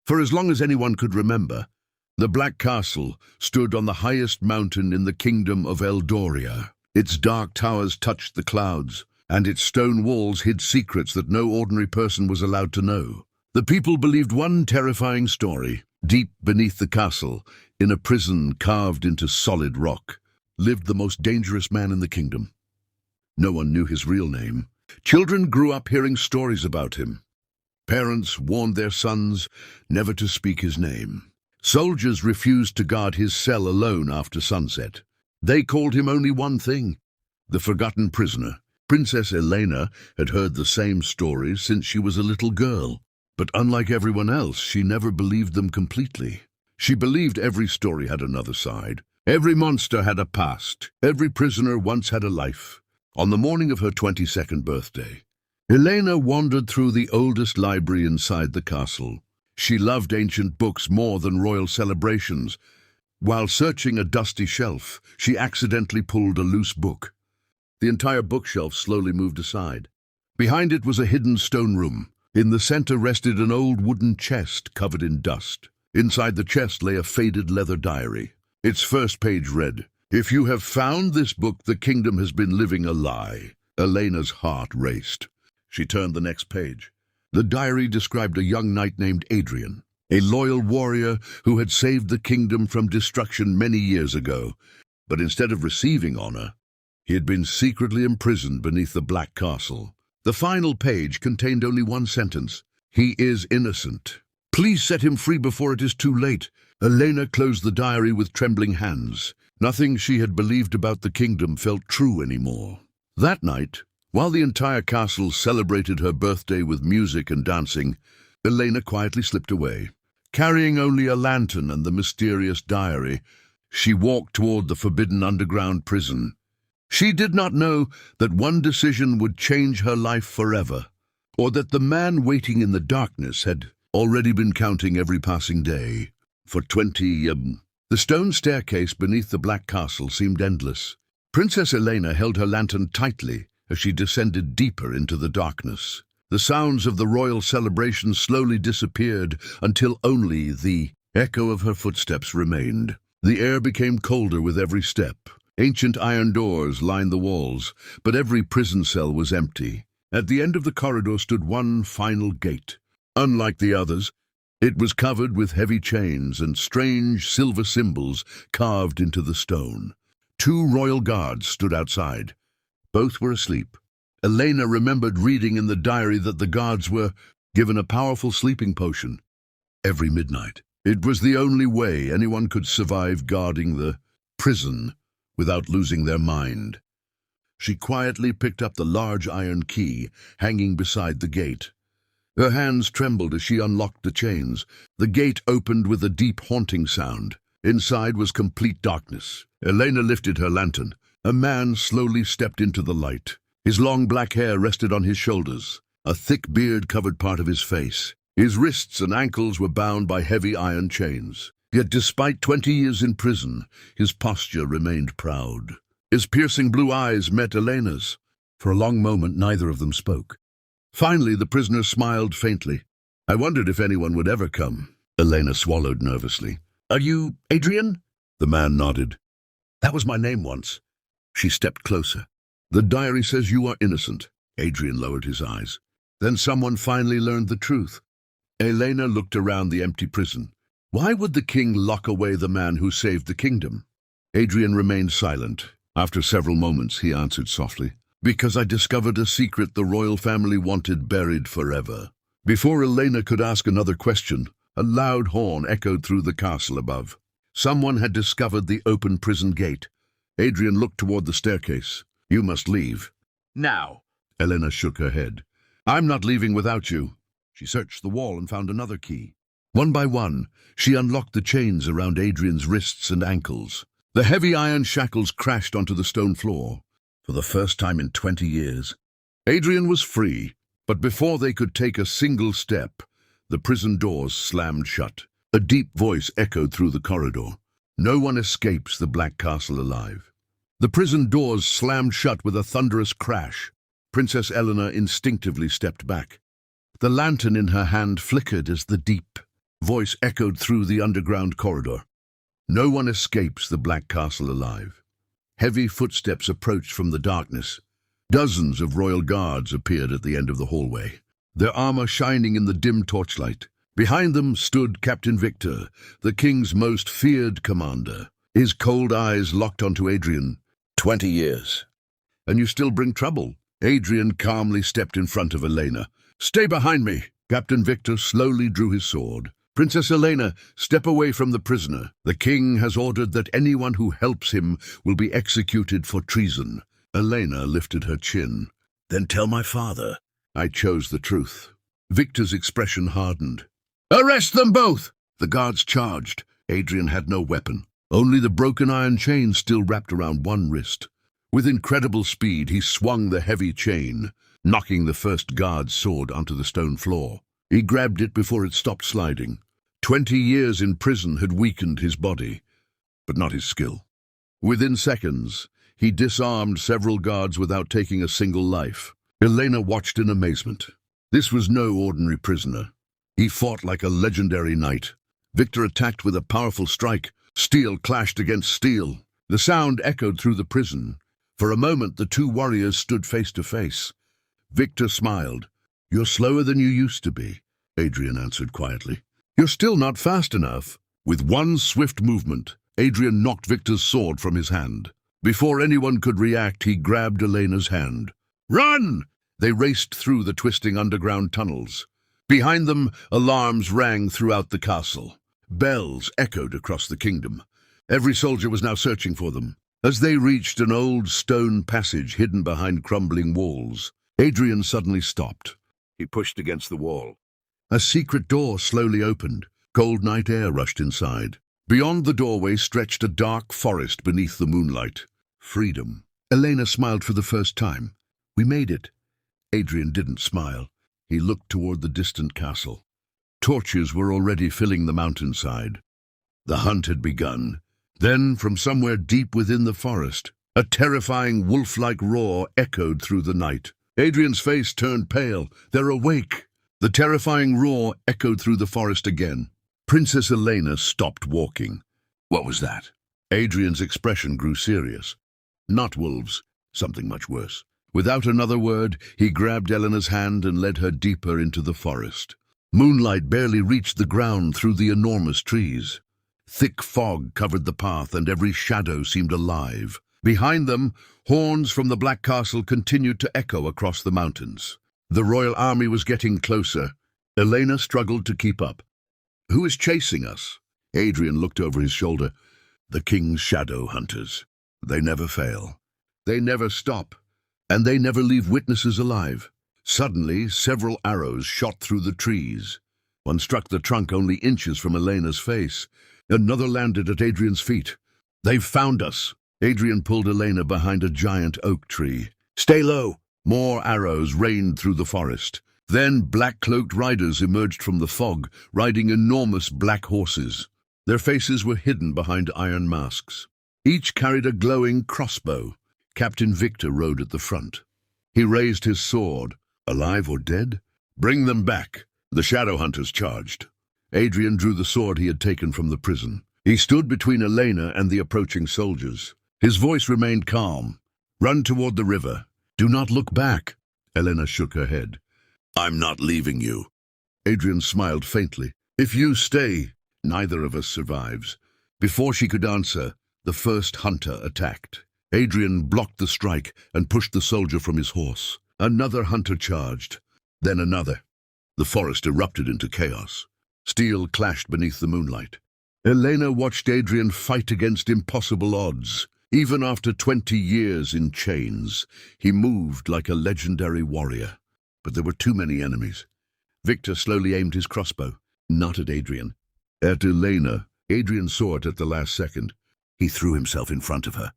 For as long as anyone could remember, the Black Castle stood on the highest mountain in the kingdom of Eldoria. Its dark towers touched the clouds, and its stone walls hid secrets that no ordinary person was allowed to know. The people believed one terrifying story. Deep beneath the castle, in a prison carved into solid rock, lived the most dangerous man in the kingdom. No one knew his real name. Children grew up hearing stories about him. Parents warned their sons never to speak his name. Soldiers refused to guard his cell alone after sunset. They called him only one thing: the forgotten prisoner. Princess Elena had heard the same stories since she was a little girl. But unlike everyone else, she never believed them completely. She believed every story had another side. Every monster had a past. Every prisoner once had a life. On the morning of her 22nd birthday, Elena wandered through the oldest library inside the castle. She loved ancient books more than royal celebrations. While searching a dusty shelf, she accidentally pulled a loose book. The entire bookshelf slowly moved aside. Behind it was a hidden stone room. In the center rested an old wooden chest covered in dust. Inside the chest lay a faded leather diary. Its first page read, "If you have found this book, the kingdom has been living a lie." Elena's heart raced. She turned the next page. The diary described a young knight named Adrian, a loyal warrior who had saved the kingdom from destruction many years ago. But instead of receiving honor, he had been secretly imprisoned beneath the Black Castle. The final page contained only one sentence: "He is innocent. Please set him free before it is too late." Elena closed the diary with trembling hands. Nothing she had believed about the kingdom felt true anymore. That night, while the entire castle celebrated her birthday with music and dancing, Elena quietly slipped away. Carrying only a lantern and the mysterious diary, she walked toward the forbidden underground prison. She did not know that one decision would change her life forever, or that the man waiting in the darkness had already been counting every passing day. For 20 The stone staircase beneath the Black Castle seemed endless. Princess Elena held her lantern tightly as she descended deeper into the darkness. The sounds of the royal celebration slowly disappeared until only the echo of her footsteps remained. The air became colder with every step. Ancient iron doors lined the walls, but every prison cell was empty. At the end of the corridor stood one final gate. Unlike the others, it was covered with heavy chains and strange silver symbols carved into the stone. 2 royal guards stood outside. Both were asleep. Elena remembered reading in the diary that the guards were given a powerful sleeping potion every midnight. It was the only way anyone could survive guarding the prison without losing their mind. She quietly picked up the large iron key hanging beside the gate. Her hands trembled as she unlocked the chains. The gate opened with a deep, haunting sound. Inside was complete darkness. Elena lifted her lantern. A man slowly stepped into the light. His long black hair rested on his shoulders. A thick beard covered part of his face. His wrists and ankles were bound by heavy iron chains. Yet despite 20 years in prison, his posture remained proud. His piercing blue eyes met Elena's. For a long moment, neither of them spoke. Finally, the prisoner smiled faintly. "I wondered if anyone would ever come." Elena swallowed nervously. "Are you Adrian?" The man nodded. "That was my name once." She stepped closer. "The diary says you are innocent." Adrian lowered his eyes. Then someone finally learned the truth. Elena looked around the empty prison. Why would the king lock away the man who saved the kingdom? Adrian remained silent. After several moments, he answered softly, "Because I discovered a secret the royal family wanted buried forever." Before Elena could ask another question, a loud horn echoed through the castle above. Someone had discovered the open prison gate. Adrian looked toward the staircase. "You must leave." "Now." Elena shook her head. "I'm not leaving without you." She searched the wall and found another key. One by one, she unlocked the chains around Adrian's wrists and ankles. The heavy iron shackles crashed onto the stone floor. For the first time in 20 years, Adrian was free. But before they could take a single step, the prison doors slammed shut. A deep voice echoed through the corridor. "No one escapes the Black Castle alive." The prison doors slammed shut with a thunderous crash. Princess Elena instinctively stepped back. The lantern in her hand flickered as the deep Voice echoed through the underground corridor. No one escapes the Black Castle alive. Heavy footsteps approached from the darkness. Dozens of royal guards appeared at the end of the hallway, their armor shining in the dim torchlight. Behind them stood Captain Victor, the king's most feared commander, his cold eyes locked onto Adrian. 20 years. And you still bring trouble? Adrian calmly stepped in front of Elena. Stay behind me. Captain Victor slowly drew his sword. Princess Elena, step away from the prisoner. The king has ordered that anyone who helps him will be executed for treason. Elena lifted her chin. Then tell my father. I chose the truth. Victor's expression hardened. Arrest them both! The guards charged. Adrian had no weapon. Only the broken iron chain still wrapped around one wrist. With incredible speed, he swung the heavy chain, knocking the first guard's sword onto the stone floor. He grabbed it before it stopped sliding. 20 years in prison had weakened his body, but not his skill. Within seconds, he disarmed several guards without taking a single life. Elena watched in amazement. This was no ordinary prisoner. He fought like a legendary knight. Victor attacked with a powerful strike. Steel clashed against steel. The sound echoed through the prison. For a moment, the two warriors stood face to face. Victor smiled. You're slower than you used to be, Adrian answered quietly. You're still not fast enough. With one swift movement, Adrian knocked Victor's sword from his hand. Before anyone could react, he grabbed Elena's hand. Run! They raced through the twisting underground tunnels. Behind them, alarms rang throughout the castle. Bells echoed across the kingdom. Every soldier was now searching for them. As they reached an old stone passage hidden behind crumbling walls, Adrian suddenly stopped. He pushed against the wall. A secret door slowly opened. Cold night air rushed inside. Beyond the doorway stretched a dark forest beneath the moonlight. Freedom. Elena smiled for the first time. We made it. Adrian didn't smile. He looked toward the distant castle. Torches were already filling the mountainside. The hunt had begun. Then, from somewhere deep within the forest, a terrifying wolf-like roar echoed through the night. Adrian's face turned pale. They're awake. The terrifying roar echoed through the forest again. Princess Elena stopped walking. What was that? Adrian's expression grew serious. Not wolves, something much worse. Without another word, he grabbed Elena's hand and led her deeper into the forest. Moonlight barely reached the ground through the enormous trees. Thick fog covered the path, and every shadow seemed alive. Behind them, horns from the Black Castle continued to echo across the mountains. The royal army was getting closer. Elena struggled to keep up. Who is chasing us? Adrian looked over his shoulder. The king's shadow hunters. They never fail. They never stop. And they never leave witnesses alive. Suddenly, several arrows shot through the trees. One struck the trunk only inches from Elena's face. Another landed at Adrian's feet. They've found us. Adrian pulled Elena behind a giant oak tree. Stay low. More arrows rained through the forest. Then black-cloaked riders emerged from the fog, riding enormous black horses. Their faces were hidden behind iron masks. Each carried a glowing crossbow. Captain Victor rode at the front. He raised his sword. Alive or dead? Bring them back. The shadow hunters charged. Adrian drew the sword he had taken from the prison. He stood between Elena and the approaching soldiers. His voice remained calm. Run toward the river. Do not look back. Elena shook her head. I'm not leaving you. Adrian smiled faintly. If you stay, neither of us survives. Before she could answer, the first hunter attacked. Adrian blocked the strike and pushed the soldier from his horse. Another hunter charged, then another. The forest erupted into chaos. Steel clashed beneath the moonlight. Elena watched Adrian fight against impossible odds. Even after 20 years in chains, he moved like a legendary warrior. But there were too many enemies. Victor slowly aimed his crossbow, not at Adrian. At Elena. Adrian saw it at the last second. He threw himself in front of her.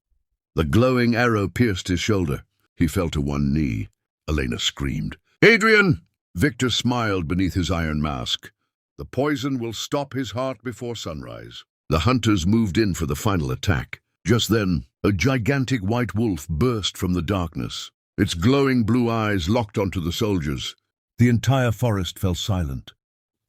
The glowing arrow pierced his shoulder. He fell to one knee. Elena screamed. Adrian! Victor smiled beneath his iron mask. The poison will stop his heart before sunrise. The hunters moved in for the final attack. Just then, a gigantic white wolf burst from the darkness. Its glowing blue eyes locked onto the soldiers. The entire forest fell silent.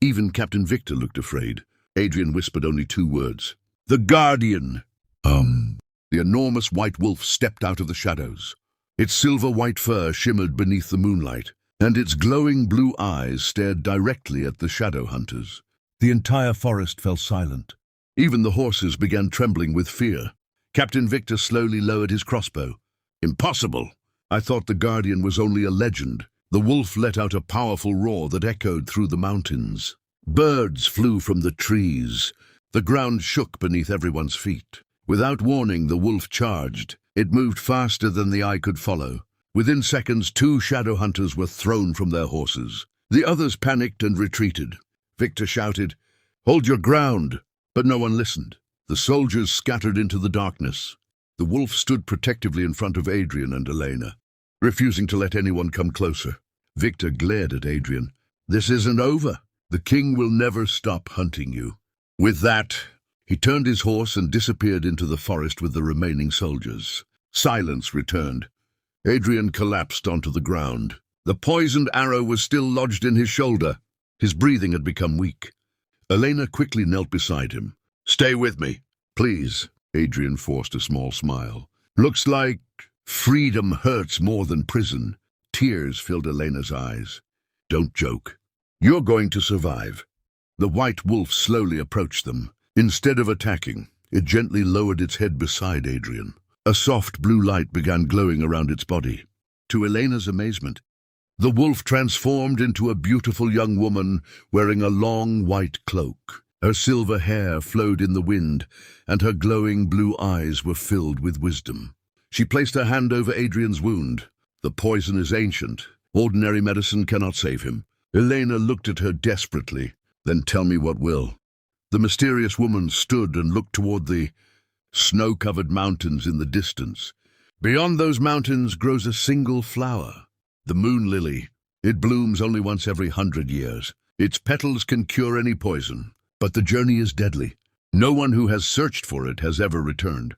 Even Captain Victor looked afraid. Adrian whispered only 2 words. "The Guardian!" The enormous white wolf stepped out of the shadows. Its silver-white fur shimmered beneath the moonlight, and its glowing blue eyes stared directly at the shadow hunters. The entire forest fell silent. Even the horses began trembling with fear. Captain Victor slowly lowered his crossbow. "Impossible! I thought the Guardian was only a legend." The wolf let out a powerful roar that echoed through the mountains. Birds flew from the trees. The ground shook beneath everyone's feet. Without warning, the wolf charged. It moved faster than the eye could follow. Within seconds, 2 shadow hunters were thrown from their horses. The others panicked and retreated. Victor shouted, "Hold your ground!" But no one listened. The soldiers scattered into the darkness. The wolf stood protectively in front of Adrian and Elena, refusing to let anyone come closer. Victor glared at Adrian. "This isn't over. The king will never stop hunting you." With that, he turned his horse and disappeared into the forest with the remaining soldiers. Silence returned. Adrian collapsed onto the ground. The poisoned arrow was still lodged in his shoulder. His breathing had become weak. Elena quickly knelt beside him. "Stay with me, please." Adrian forced a small smile. "Looks like freedom hurts more than prison." Tears filled Elena's eyes. "Don't joke. You're going to survive." The white wolf slowly approached them. Instead of attacking, it gently lowered its head beside Adrian. A soft blue light began glowing around its body. To Elena's amazement, the wolf transformed into a beautiful young woman wearing a long white cloak. Her silver hair flowed in the wind, and her glowing blue eyes were filled with wisdom. She placed her hand over Adrian's wound. "The poison is ancient. Ordinary medicine cannot save him." Elena looked at her desperately. "Then tell me what will." The mysterious woman stood and looked toward the snow-covered mountains in the distance. "Beyond those mountains grows a single flower, the moon lily. It blooms only once every 100 years. Its petals can cure any poison, but the journey is deadly. No one who has searched for it has ever returned."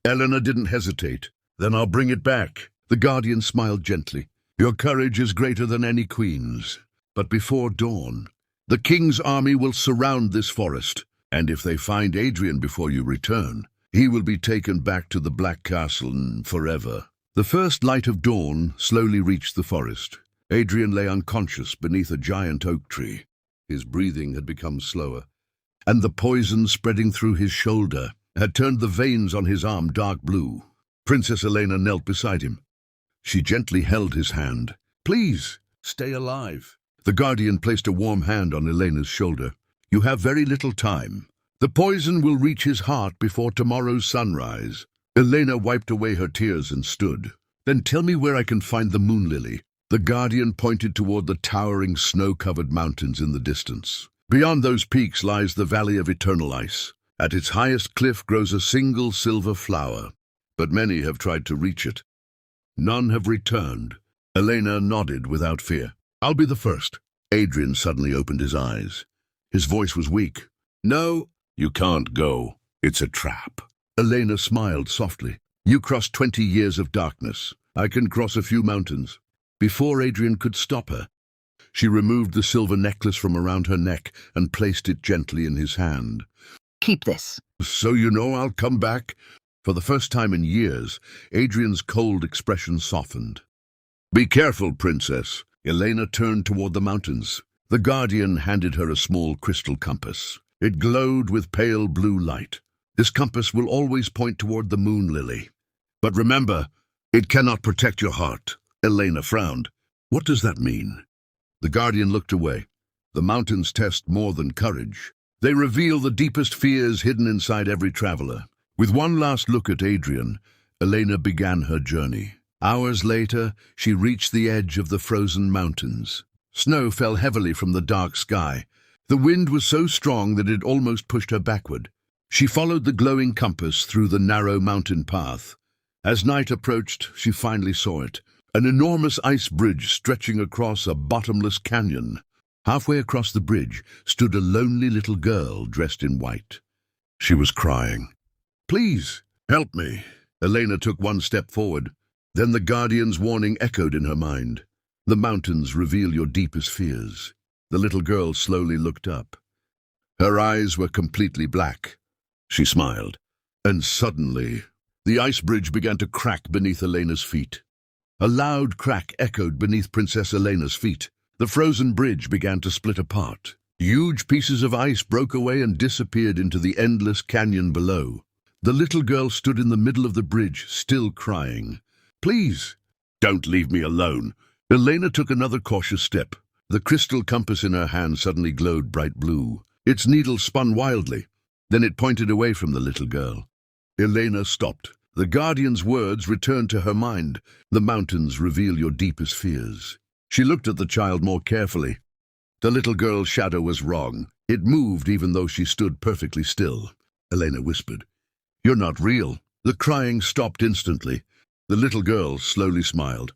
Elena didn't hesitate. "Then I'll bring it back." The Guardian smiled gently. "Your courage is greater than any queen's. But before dawn, the king's army will surround this forest, and if they find Adrian before you return, he will be taken back to the Black Castle forever." The first light of dawn slowly reached the forest. Adrian lay unconscious beneath a giant oak tree. His breathing had become slower, and the poison spreading through his shoulder had turned the veins on his arm dark blue. Princess Elena knelt beside him. She gently held his hand. "Please, stay alive." The Guardian placed a warm hand on Elena's shoulder. "You have very little time. The poison will reach his heart before tomorrow's sunrise." Elena wiped away her tears and stood. "Then tell me where I can find the moon lily." The Guardian pointed toward the towering snow-covered mountains in the distance. "Beyond those peaks lies the Valley of Eternal Ice. At its highest cliff grows a single silver flower, but many have tried to reach it. None have returned." Elena nodded without fear. "I'll be the first." Adrian suddenly opened his eyes. His voice was weak. "No, you can't go. It's a trap." Elena smiled softly. "You crossed 20 years of darkness. I can cross a few mountains." Before Adrian could stop her, she removed the silver necklace from around her neck and placed it gently in his hand. "Keep this." "So you know I'll come back?" For the first time in years, Adrian's cold expression softened. "Be careful, Princess." Elena turned toward the mountains. The Guardian handed her a small crystal compass. It glowed with pale blue light. "This compass will always point toward the moon lily. But remember, it cannot protect your heart." Elena frowned. "What does that mean?" The Guardian looked away. "The mountains test more than courage. They reveal the deepest fears hidden inside every traveler." With one last look at Adrian, Elena began her journey. Hours later, she reached the edge of the frozen mountains. Snow fell heavily from the dark sky. The wind was so strong that it almost pushed her backward. She followed the glowing compass through the narrow mountain path. As night approached, she finally saw it. An enormous ice bridge stretching across a bottomless canyon. Halfway across the bridge stood a lonely little girl dressed in white. She was crying. "Please, help me." Elena took one step forward. Then the Guardian's warning echoed in her mind. "The mountains reveal your deepest fears. The little girl slowly looked up. Her eyes were completely black. She smiled. And suddenly, the ice bridge began to crack beneath Elena's feet. A loud crack echoed beneath Princess Elena's feet. The frozen bridge began to split apart. Huge pieces of ice broke away and disappeared into the endless canyon below. The little girl stood in the middle of the bridge, still crying. "Please, don't leave me alone." Elena took another cautious step. The crystal compass in her hand suddenly glowed bright blue. Its needle spun wildly. Then it pointed away from the little girl. Elena stopped. The guardian's words returned to her mind. "The mountains reveal your deepest fears." She looked at the child more carefully. The little girl's shadow was wrong. It moved even though she stood perfectly still. Elena whispered, "You're not real." The crying stopped instantly. The little girl slowly smiled.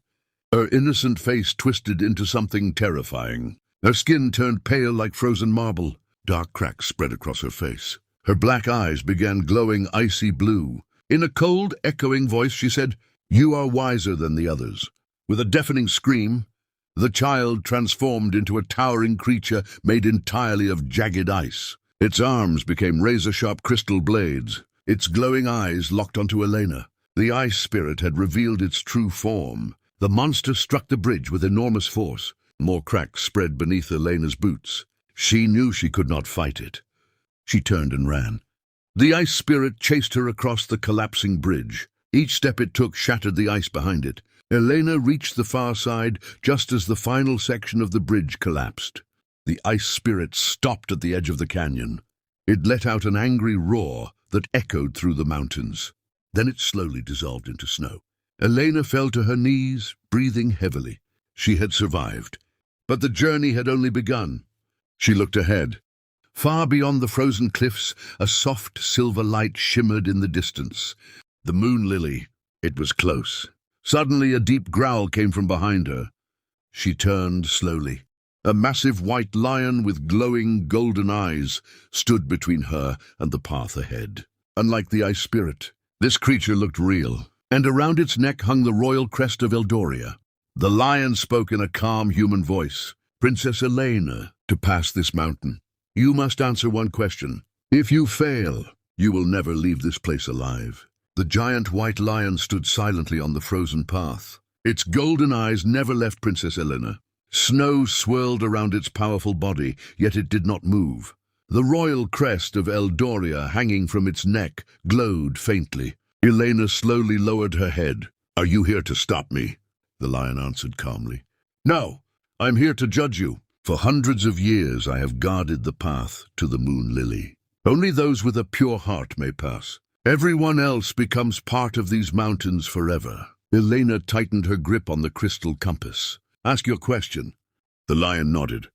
Her innocent face twisted into something terrifying. Her skin turned pale like frozen marble. Dark cracks spread across her face. Her black eyes began glowing icy blue. In a cold, echoing voice, she said, "You are wiser than the others." With a deafening scream, the child transformed into a towering creature made entirely of jagged ice. Its arms became razor-sharp crystal blades. Its glowing eyes locked onto Elena. The ice spirit had revealed its true form. The monster struck the bridge with enormous force. More cracks spread beneath Elena's boots. She knew she could not fight it. She turned and ran. The ice spirit chased her across the collapsing bridge. Each step it took shattered the ice behind it. Elena reached the far side just as the final section of the bridge collapsed. The ice spirit stopped at the edge of the canyon. It let out an angry roar that echoed through the mountains. Then it slowly dissolved into snow. Elena fell to her knees, breathing heavily. She had survived. But the journey had only begun. She looked ahead. Far beyond the frozen cliffs, a soft silver light shimmered in the distance. The moon lily. It was close. Suddenly a deep growl came from behind her. She turned slowly. A massive white lion with glowing golden eyes stood between her and the path ahead. Unlike the ice spirit, this creature looked real, and around its neck hung the royal crest of Eldoria. The lion spoke in a calm human voice. "Princess Elena, to pass this mountain, you must answer one question. If you fail, you will never leave this place alive." The giant white lion stood silently on the frozen path. Its golden eyes never left Princess Elena. Snow swirled around its powerful body, yet it did not move. The royal crest of Eldoria hanging from its neck glowed faintly. Elena slowly lowered her head. "Are you here to stop me?" The lion answered calmly. "No, I'm here to judge you. For hundreds of years I have guarded the path to the moon lily. Only those with a pure heart may pass. Everyone else becomes part of these mountains forever." Elena tightened her grip on the crystal compass. "Ask your question." The lion nodded.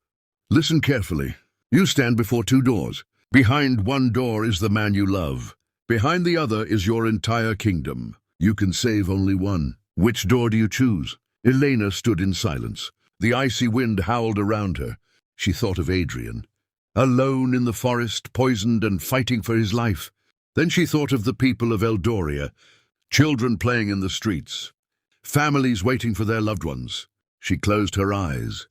"Listen carefully. You stand before two doors. Behind one door is the man you love. Behind the other is your entire kingdom. You can save only one. Which door do you choose?" Elena stood in silence. The icy wind howled around her. She thought of Adrian, alone in the forest, poisoned and fighting for his life. Then she thought of the people of Eldoria, children playing in the streets, families waiting for their loved ones. She closed her eyes.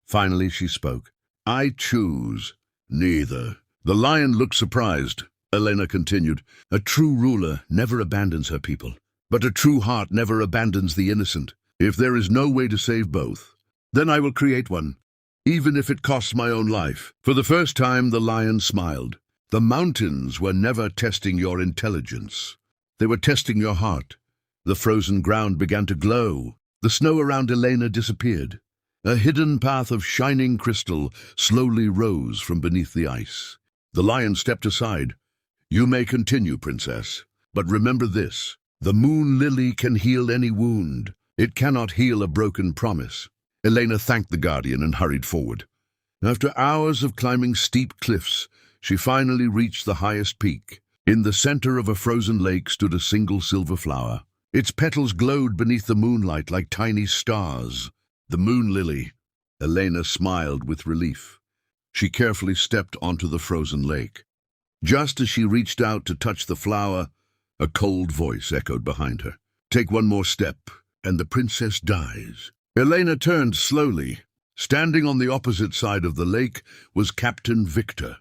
Finally she spoke. "I choose neither." The lion looked surprised. Elena continued, "A true ruler never abandons her people, but a true heart never abandons the innocent. If there is no way to save both, then I will create one, even if it costs my own life." For the first time, the lion smiled. The mountains were never testing your intelligence. They were testing your heart. The frozen ground began to glow. The snow around Elena disappeared. A hidden path of shining crystal slowly rose from beneath the ice. The lion stepped aside. "You may continue, princess, but remember this. The moon lily can heal any wound. It cannot heal a broken promise." Elena thanked the guardian and hurried forward. After hours of climbing steep cliffs, she finally reached the highest peak. In the center of a frozen lake stood a single silver flower. Its petals glowed beneath the moonlight like tiny stars. The moon lily. Elena smiled with relief. She carefully stepped onto the frozen lake. Just as she reached out to touch the flower, a cold voice echoed behind her. "Take one more step, and the princess dies." Elena turned slowly. Standing on the opposite side of the lake was Captain Victor.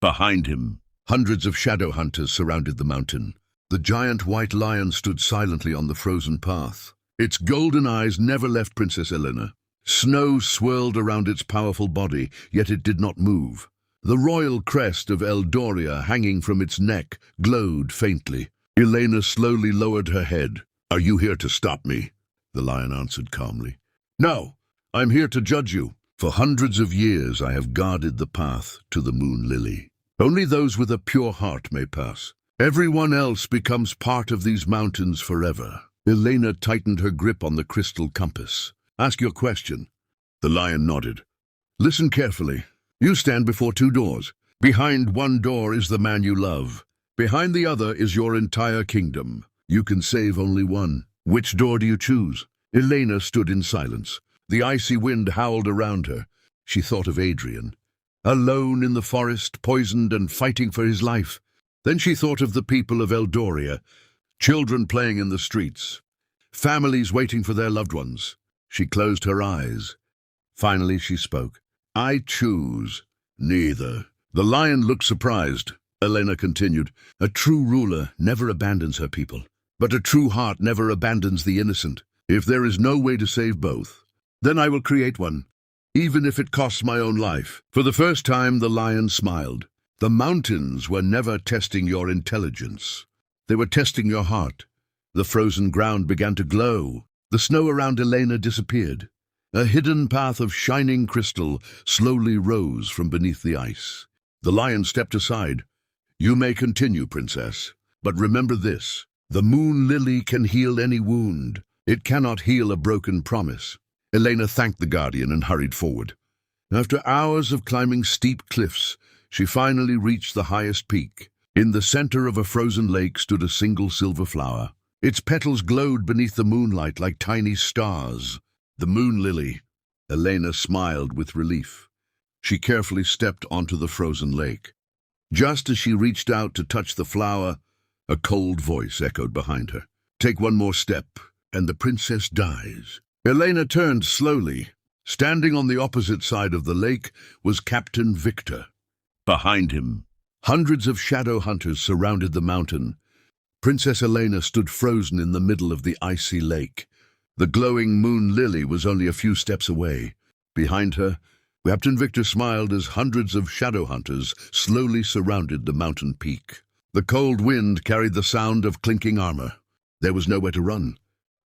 Behind him, hundreds of shadow hunters surrounded the mountain. The giant white lion stood silently on the frozen path. Its golden eyes never left Princess Elena. Snow swirled around its powerful body, yet it did not move. The royal crest of Eldoria hanging from its neck glowed faintly. Elena slowly lowered her head. "Are you here to stop me?" The lion answered calmly. "No, I'm here to judge you. For hundreds of years I have guarded the path to the moon lily. Only those with a pure heart may pass. Everyone else becomes part of these mountains forever." Elena tightened her grip on the crystal compass. "Ask your question." The lion nodded. "Listen carefully. You stand before two doors. Behind one door is the man you love. Behind the other is your entire kingdom. You can save only one. Which door do you choose?" Elena stood in silence. The icy wind howled around her. She thought of Adrian, alone in the forest, poisoned and fighting for his life. Then she thought of the people of Eldoria, children playing in the streets, families waiting for their loved ones. She closed her eyes. Finally she spoke. "I choose neither." The lion looked surprised. Elena continued, "A true ruler never abandons her people, but a true heart never abandons the innocent. If there is no way to save both, then I will create one, even if it costs my own life." For the first time, the lion smiled. The mountains were never testing your intelligence. They were testing your heart. The frozen ground began to glow. The snow around Elena disappeared. A hidden path of shining crystal slowly rose from beneath the ice. The lion stepped aside. "You may continue, princess, but remember this. The moon lily can heal any wound. It cannot heal a broken promise." Elena thanked the guardian and hurried forward. After hours of climbing steep cliffs, she finally reached the highest peak. In the center of a frozen lake stood a single silver flower. Its petals glowed beneath the moonlight like tiny stars. The moon lily. Elena smiled with relief. She carefully stepped onto the frozen lake. Just as she reached out to touch the flower, a cold voice echoed behind her. "Take one more step, and the princess dies." Elena turned slowly. Standing on the opposite side of the lake was Captain Victor. Behind him, hundreds of shadow hunters surrounded the mountain. Princess Elena stood frozen in the middle of the icy lake. The glowing moon lily was only a few steps away. Behind her, Captain Victor smiled as hundreds of shadow hunters slowly surrounded the mountain peak. The cold wind carried the sound of clinking armor. There was nowhere to run.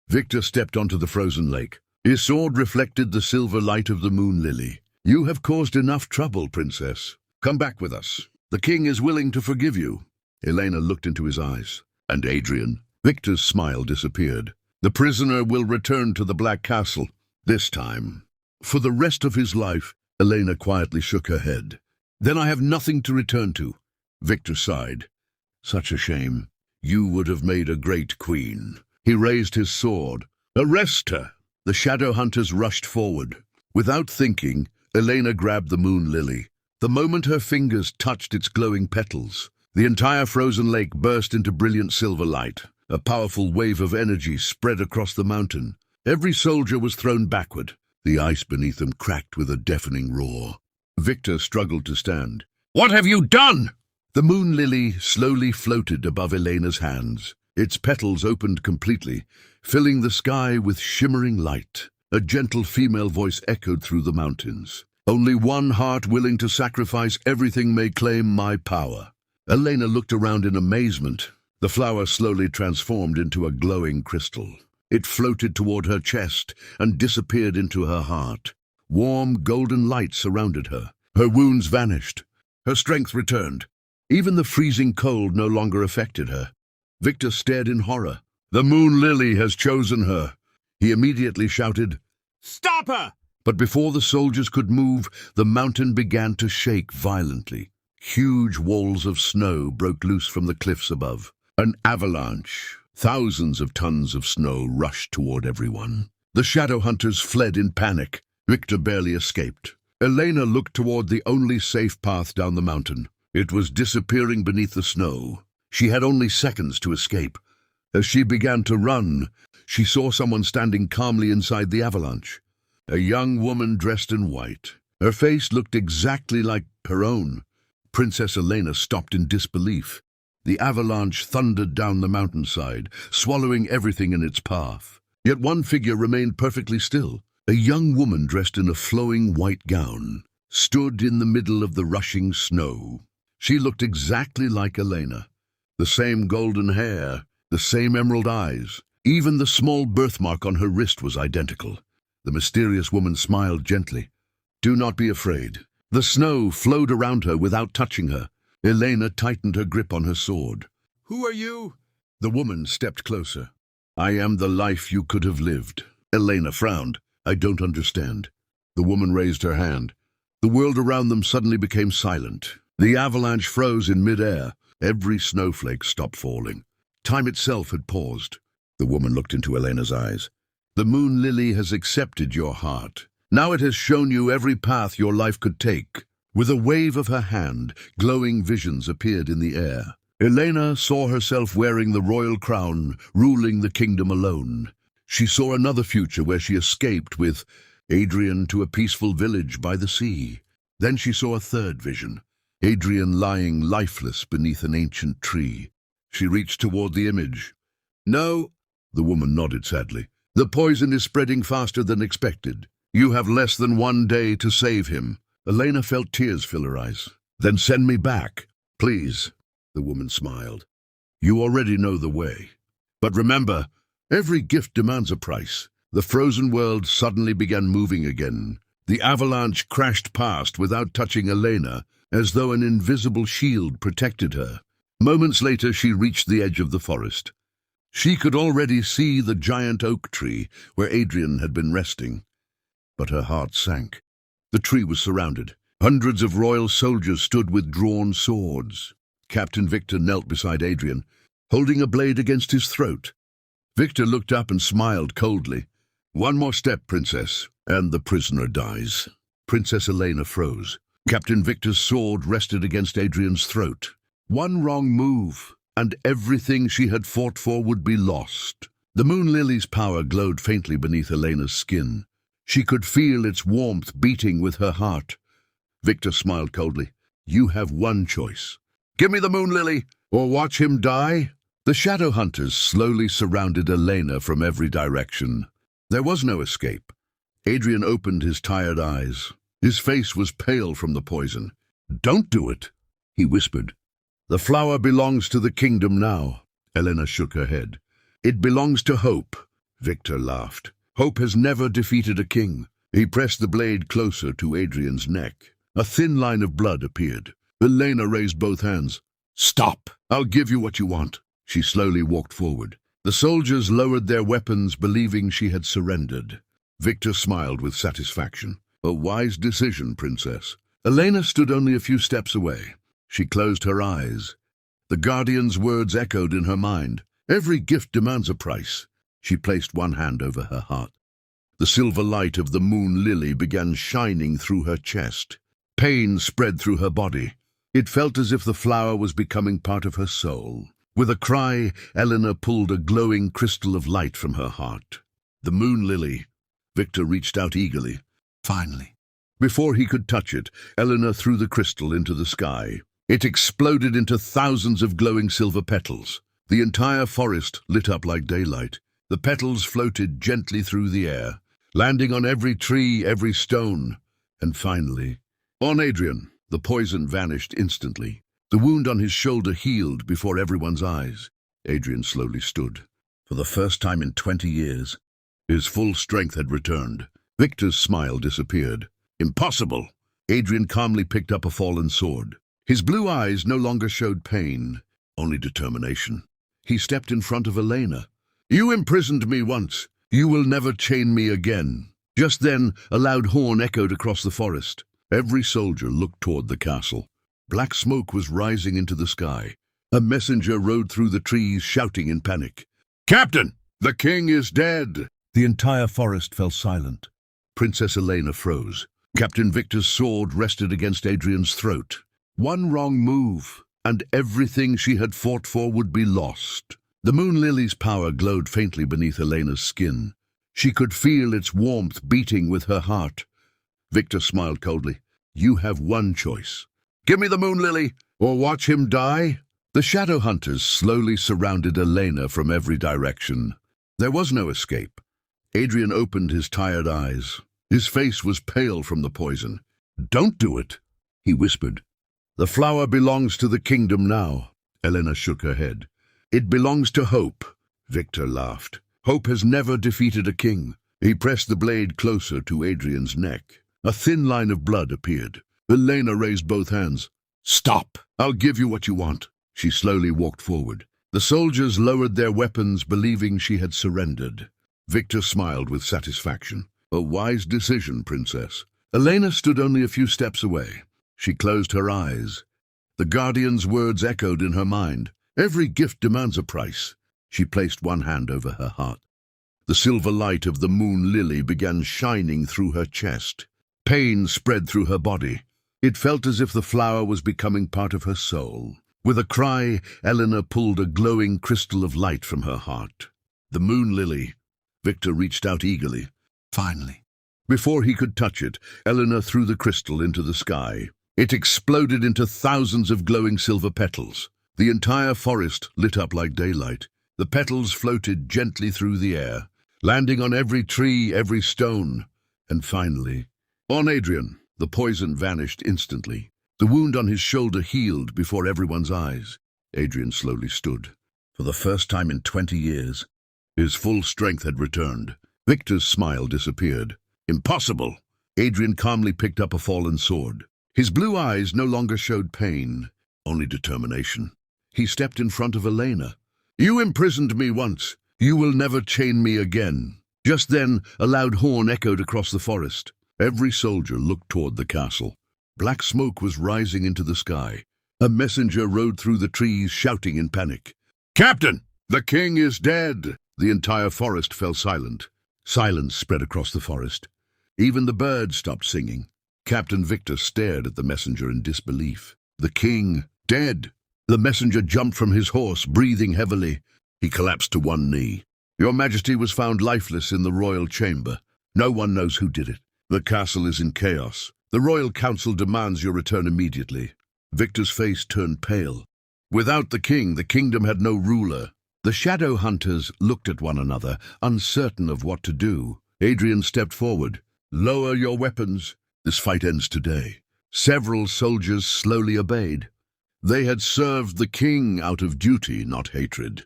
Victor stepped onto the frozen lake. His sword reflected the silver light of the moon lily. "You have caused enough trouble, princess. Come back with us. The king is willing to forgive you." Elena looked into his eyes. "And Adrian?" Victor's smile disappeared. "The prisoner will return to the Black Castle, this time. For the rest of his life." Elena quietly shook her head. "Then I have nothing to return to." Victor sighed. "Such a shame. You would have made a great queen." He raised his sword. "Arrest her!" The shadow hunters rushed forward. Without thinking, Elena grabbed the moon lily. The moment her fingers touched its glowing petals, the entire frozen lake burst into brilliant silver light. A powerful wave of energy spread across the mountain. Every soldier was thrown backward. The ice beneath them cracked with a deafening roar. Victor struggled to stand. "What have you done?" The moon lily slowly floated above Elena's hands. Its petals opened completely, filling the sky with shimmering light. A gentle female voice echoed through the mountains. "Only one heart willing to sacrifice everything may claim my power." Elena looked around in amazement. The flower slowly transformed into a glowing crystal. It floated toward her chest and disappeared into her heart. Warm, golden light surrounded her. Her wounds vanished. Her strength returned. Even the freezing cold no longer affected her. Victor stared in horror. "The moon lily has chosen her." He immediately shouted, "Stop her!" But before the soldiers could move, the mountain began to shake violently. Huge walls of snow broke loose from the cliffs above. An avalanche. Thousands of tons of snow rushed toward everyone. The shadow hunters fled in panic. Victor barely escaped. Elena looked toward the only safe path down the mountain. It was disappearing beneath the snow. She had only seconds to escape. As she began to run, she saw someone standing calmly inside the avalanche. A young woman dressed in white. Her face looked exactly like her own. Princess Elena stopped in disbelief. The avalanche thundered down the mountainside, swallowing everything in its path. Yet one figure remained perfectly still. A young woman dressed in a flowing white gown stood in the middle of the rushing snow. She looked exactly like Elena. The same golden hair, the same emerald eyes. Even the small birthmark on her wrist was identical. The mysterious woman smiled gently. "Do not be afraid." The snow flowed around her without touching her. Elena tightened her grip on her sword. "Who are you?" The woman stepped closer. "I am the life you could have lived." Elena frowned. "I don't understand." The woman raised her hand. The world around them suddenly became silent. The avalanche froze in midair. Every snowflake stopped falling. Time itself had paused. The woman looked into Elena's eyes. "The moon lily has accepted your heart. Now it has shown you every path your life could take." With a wave of her hand, glowing visions appeared in the air. Elena saw herself wearing the royal crown, ruling the kingdom alone. She saw another future where she escaped with Adrian to a peaceful village by the sea. Then she saw a third vision, Adrian lying lifeless beneath an ancient tree. She reached toward the image. "No," the woman nodded sadly. "The poison is spreading faster than expected. You have less than 1 day to save him." Elena felt tears fill her eyes. "Then send me back, please," the woman smiled. "You already know the way. But remember, every gift demands a price." The frozen world suddenly began moving again. The avalanche crashed past without touching Elena, as though an invisible shield protected her. Moments later, she reached the edge of the forest. She could already see the giant oak tree where Adrian had been resting. But her heart sank. The tree was surrounded. Hundreds of royal soldiers stood with drawn swords. Captain Victor knelt beside Adrian, holding a blade against his throat. Victor looked up and smiled coldly. "One more step, Princess, and the prisoner dies." Princess Elena froze. Captain Victor's sword rested against Adrian's throat. One wrong move, and everything she had fought for would be lost. The moon lily's power glowed faintly beneath Elena's skin. She could feel its warmth beating with her heart. Victor smiled coldly. "You have one choice. Give me the moon lily, or watch him die." The shadow hunters slowly surrounded Elena from every direction. There was no escape. Adrian opened his tired eyes. His face was pale from the poison. "Don't do it," he whispered. "The flower belongs to the kingdom now." Elena shook her head. "It belongs to hope." Victor laughed. "Hope has never defeated a king." He pressed the blade closer to Adrian's neck. A thin line of blood appeared. Elena raised both hands. "Stop! I'll give you what you want." She slowly walked forward. The soldiers lowered their weapons, believing she had surrendered. Victor smiled with satisfaction. "A wise decision, Princess." Elena stood only a few steps away. She closed her eyes. The Guardian's words echoed in her mind. "Every gift demands a price." She placed one hand over her heart. The silver light of the moon lily began shining through her chest. Pain spread through her body. It felt as if the flower was becoming part of her soul. With a cry, Elena pulled a glowing crystal of light from her heart. The moon lily. Victor reached out eagerly. "Finally." Before he could touch it, Elena threw the crystal into the sky. It exploded into thousands of glowing silver petals. The entire forest lit up like daylight. The petals floated gently through the air, landing on every tree, every stone, and finally, on Adrian. The poison vanished instantly. The wound on his shoulder healed before everyone's eyes. Adrian slowly stood. For the first time in 20 years, his full strength had returned. Victor's smile disappeared. "Impossible!" Adrian calmly picked up a fallen sword. His blue eyes no longer showed pain, only determination. He stepped in front of Elena. "You imprisoned me once. You will never chain me again." Just then, a loud horn echoed across the forest. Every soldier looked toward the castle. Black smoke was rising into the sky. A messenger rode through the trees, shouting in panic. "Captain, the king is dead!" The entire forest fell silent. Princess Elena froze. Captain Victor's sword rested against Adrian's throat. One wrong move, and everything she had fought for would be lost. The moon lily's power glowed faintly beneath Elena's skin. She could feel its warmth beating with her heart. Victor smiled coldly. You have one choice. Give me the moon lily, or watch him die. The shadow hunters slowly surrounded Elena from every direction. There was no escape. Adrian opened his tired eyes. His face was pale from the poison. Don't do it, he whispered. The flower belongs to the kingdom now. Elena shook her head. It belongs to hope. Victor laughed. Hope has never defeated a king. He pressed the blade closer to Adrian's neck. A thin line of blood appeared. Elena raised both hands. Stop! I'll give you what you want. She slowly walked forward. The soldiers lowered their weapons, believing she had surrendered. Victor smiled with satisfaction. A wise decision, Princess. Elena stood only a few steps away. She closed her eyes. The Guardian's words echoed in her mind. Every gift demands a price. She placed one hand over her heart. The silver light of the moon lily began shining through her chest. Pain spread through her body. It felt as if the flower was becoming part of her soul. With a cry, Elena pulled a glowing crystal of light from her heart. The moon lily. Victor reached out eagerly. Finally. Before he could touch it, Elena threw the crystal into the sky. It exploded into thousands of glowing silver petals. The entire forest lit up like daylight. The petals floated gently through the air, landing on every tree, every stone. And finally, on Adrian, the poison vanished instantly. The wound on his shoulder healed before everyone's eyes. Adrian slowly stood. For the first time in 20 years, his full strength had returned. Victor's smile disappeared. Impossible! Adrian calmly picked up a fallen sword. His blue eyes no longer showed pain, only determination. He stepped in front of Elena. You imprisoned me once. You will never chain me again. Just then, a loud horn echoed across the forest. Every soldier looked toward the castle. Black smoke was rising into the sky. A messenger rode through the trees, shouting in panic. Captain! The king is dead! The entire forest fell silent. Silence spread across the forest. Even the birds stopped singing. Captain Victor stared at the messenger in disbelief. The king, dead! The messenger jumped from his horse, breathing heavily. He collapsed to one knee. Your Majesty was found lifeless in the royal chamber. No one knows who did it. The castle is in chaos. The royal council demands your return immediately. Victor's face turned pale. Without the king, the kingdom had no ruler. The shadow hunters looked at one another, uncertain of what to do. Adrian stepped forward. Lower your weapons. This fight ends today. Several soldiers slowly obeyed. They had served the king out of duty, not hatred.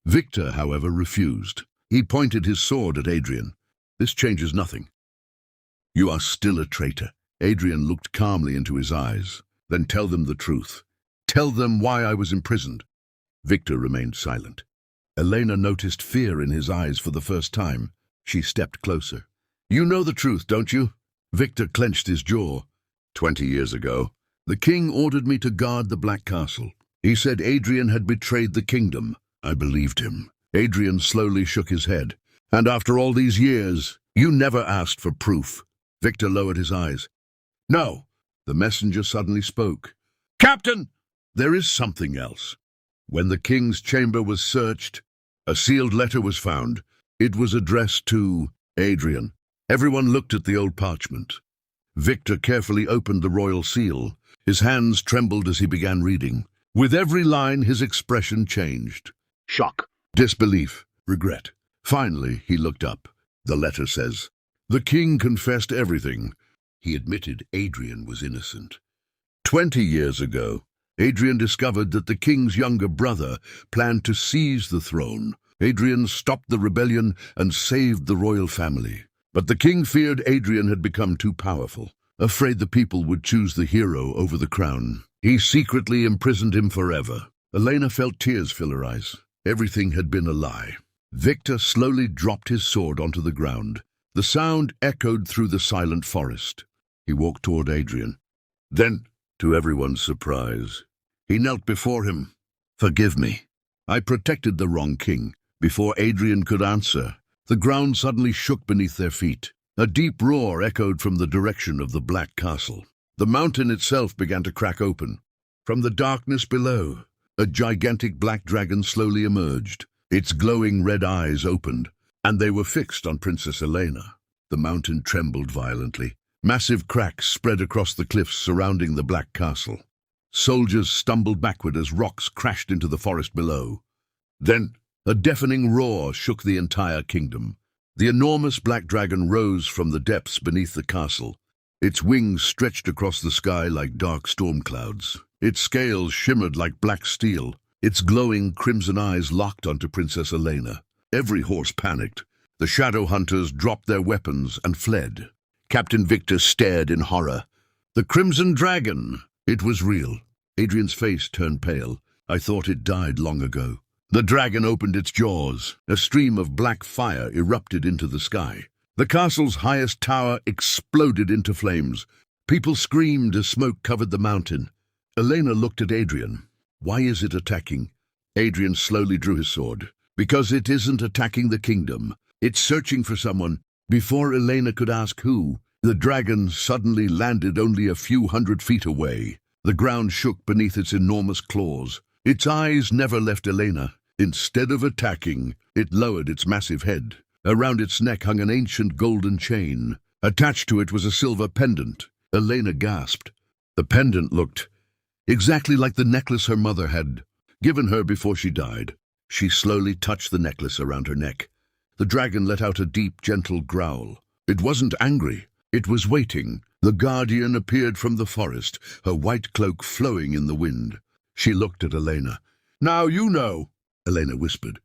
Victor, however, refused. He pointed his sword at Adrian. This changes nothing. You are still a traitor. Adrian looked calmly into his eyes. Then tell them the truth. Tell them why I was imprisoned. Victor remained silent. Elena noticed fear in his eyes for the first time. She stepped closer. You know the truth, don't you? Victor clenched his jaw. 20 years ago, the king ordered me to guard the Black Castle. He said Adrian had betrayed the kingdom. I believed him. Adrian slowly shook his head. And after all these years, you never asked for proof. Victor lowered his eyes. No. The messenger suddenly spoke. Captain! There is something else. When the king's chamber was searched, a sealed letter was found. It was addressed to Adrian. Everyone looked at the old parchment. Victor carefully opened the royal seal. His hands trembled as he began reading. With every line, his expression changed. Shock, disbelief, regret. Finally, he looked up. The letter says, the king confessed everything. He admitted Adrian was innocent. 20 years ago, Adrian discovered that the king's younger brother planned to seize the throne. Adrian stopped the rebellion and saved the royal family. But the king feared Adrian had become too powerful, afraid the people would choose the hero over the crown. He secretly imprisoned him forever. Elena felt tears fill her eyes. Everything had been a lie. Victor slowly dropped his sword onto the ground. The sound echoed through the silent forest. He walked toward Adrian. Then, to everyone's surprise, he knelt before him. Forgive me. I protected the wrong king. Before Adrian could answer, the ground suddenly shook beneath their feet. A deep roar echoed from the direction of the Black Castle. The mountain itself began to crack open. From the darkness below, a gigantic black dragon slowly emerged. Its glowing red eyes opened. and they were fixed on Princess Elena. The mountain trembled violently. Massive cracks spread across the cliffs surrounding the Black Castle. Soldiers stumbled backward as rocks crashed into the forest below. Then, a deafening roar shook the entire kingdom. The enormous black dragon rose from the depths beneath the castle. Its wings stretched across the sky like dark storm clouds. Its scales shimmered like black steel. Its glowing crimson eyes locked onto Princess Elena. Every horse panicked. The shadow hunters dropped their weapons and fled. Captain Victor stared in horror. The crimson dragon! It was real. Adrian's face turned pale. I thought it died long ago. The dragon opened its jaws. A stream of black fire erupted into the sky. The castle's highest tower exploded into flames. People screamed as smoke covered the mountain. Elena looked at Adrian. Why is it attacking? Adrian slowly drew his sword. Because it isn't attacking the kingdom. It's searching for someone. Before Elena could ask who, the dragon suddenly landed only a few 100 feet away. The ground shook beneath its enormous claws. Its eyes never left Elena. Instead of attacking, it lowered its massive head. Around its neck hung an ancient golden chain. Attached to it was a silver pendant. Elena gasped. The pendant looked exactly like the necklace her mother had given her before she died. She slowly touched the necklace around her neck. The dragon let out a deep, gentle growl. It wasn't angry. It was waiting. The guardian appeared from the forest, her white cloak flowing in the wind. She looked at Elena. "Now you know," Elena whispered.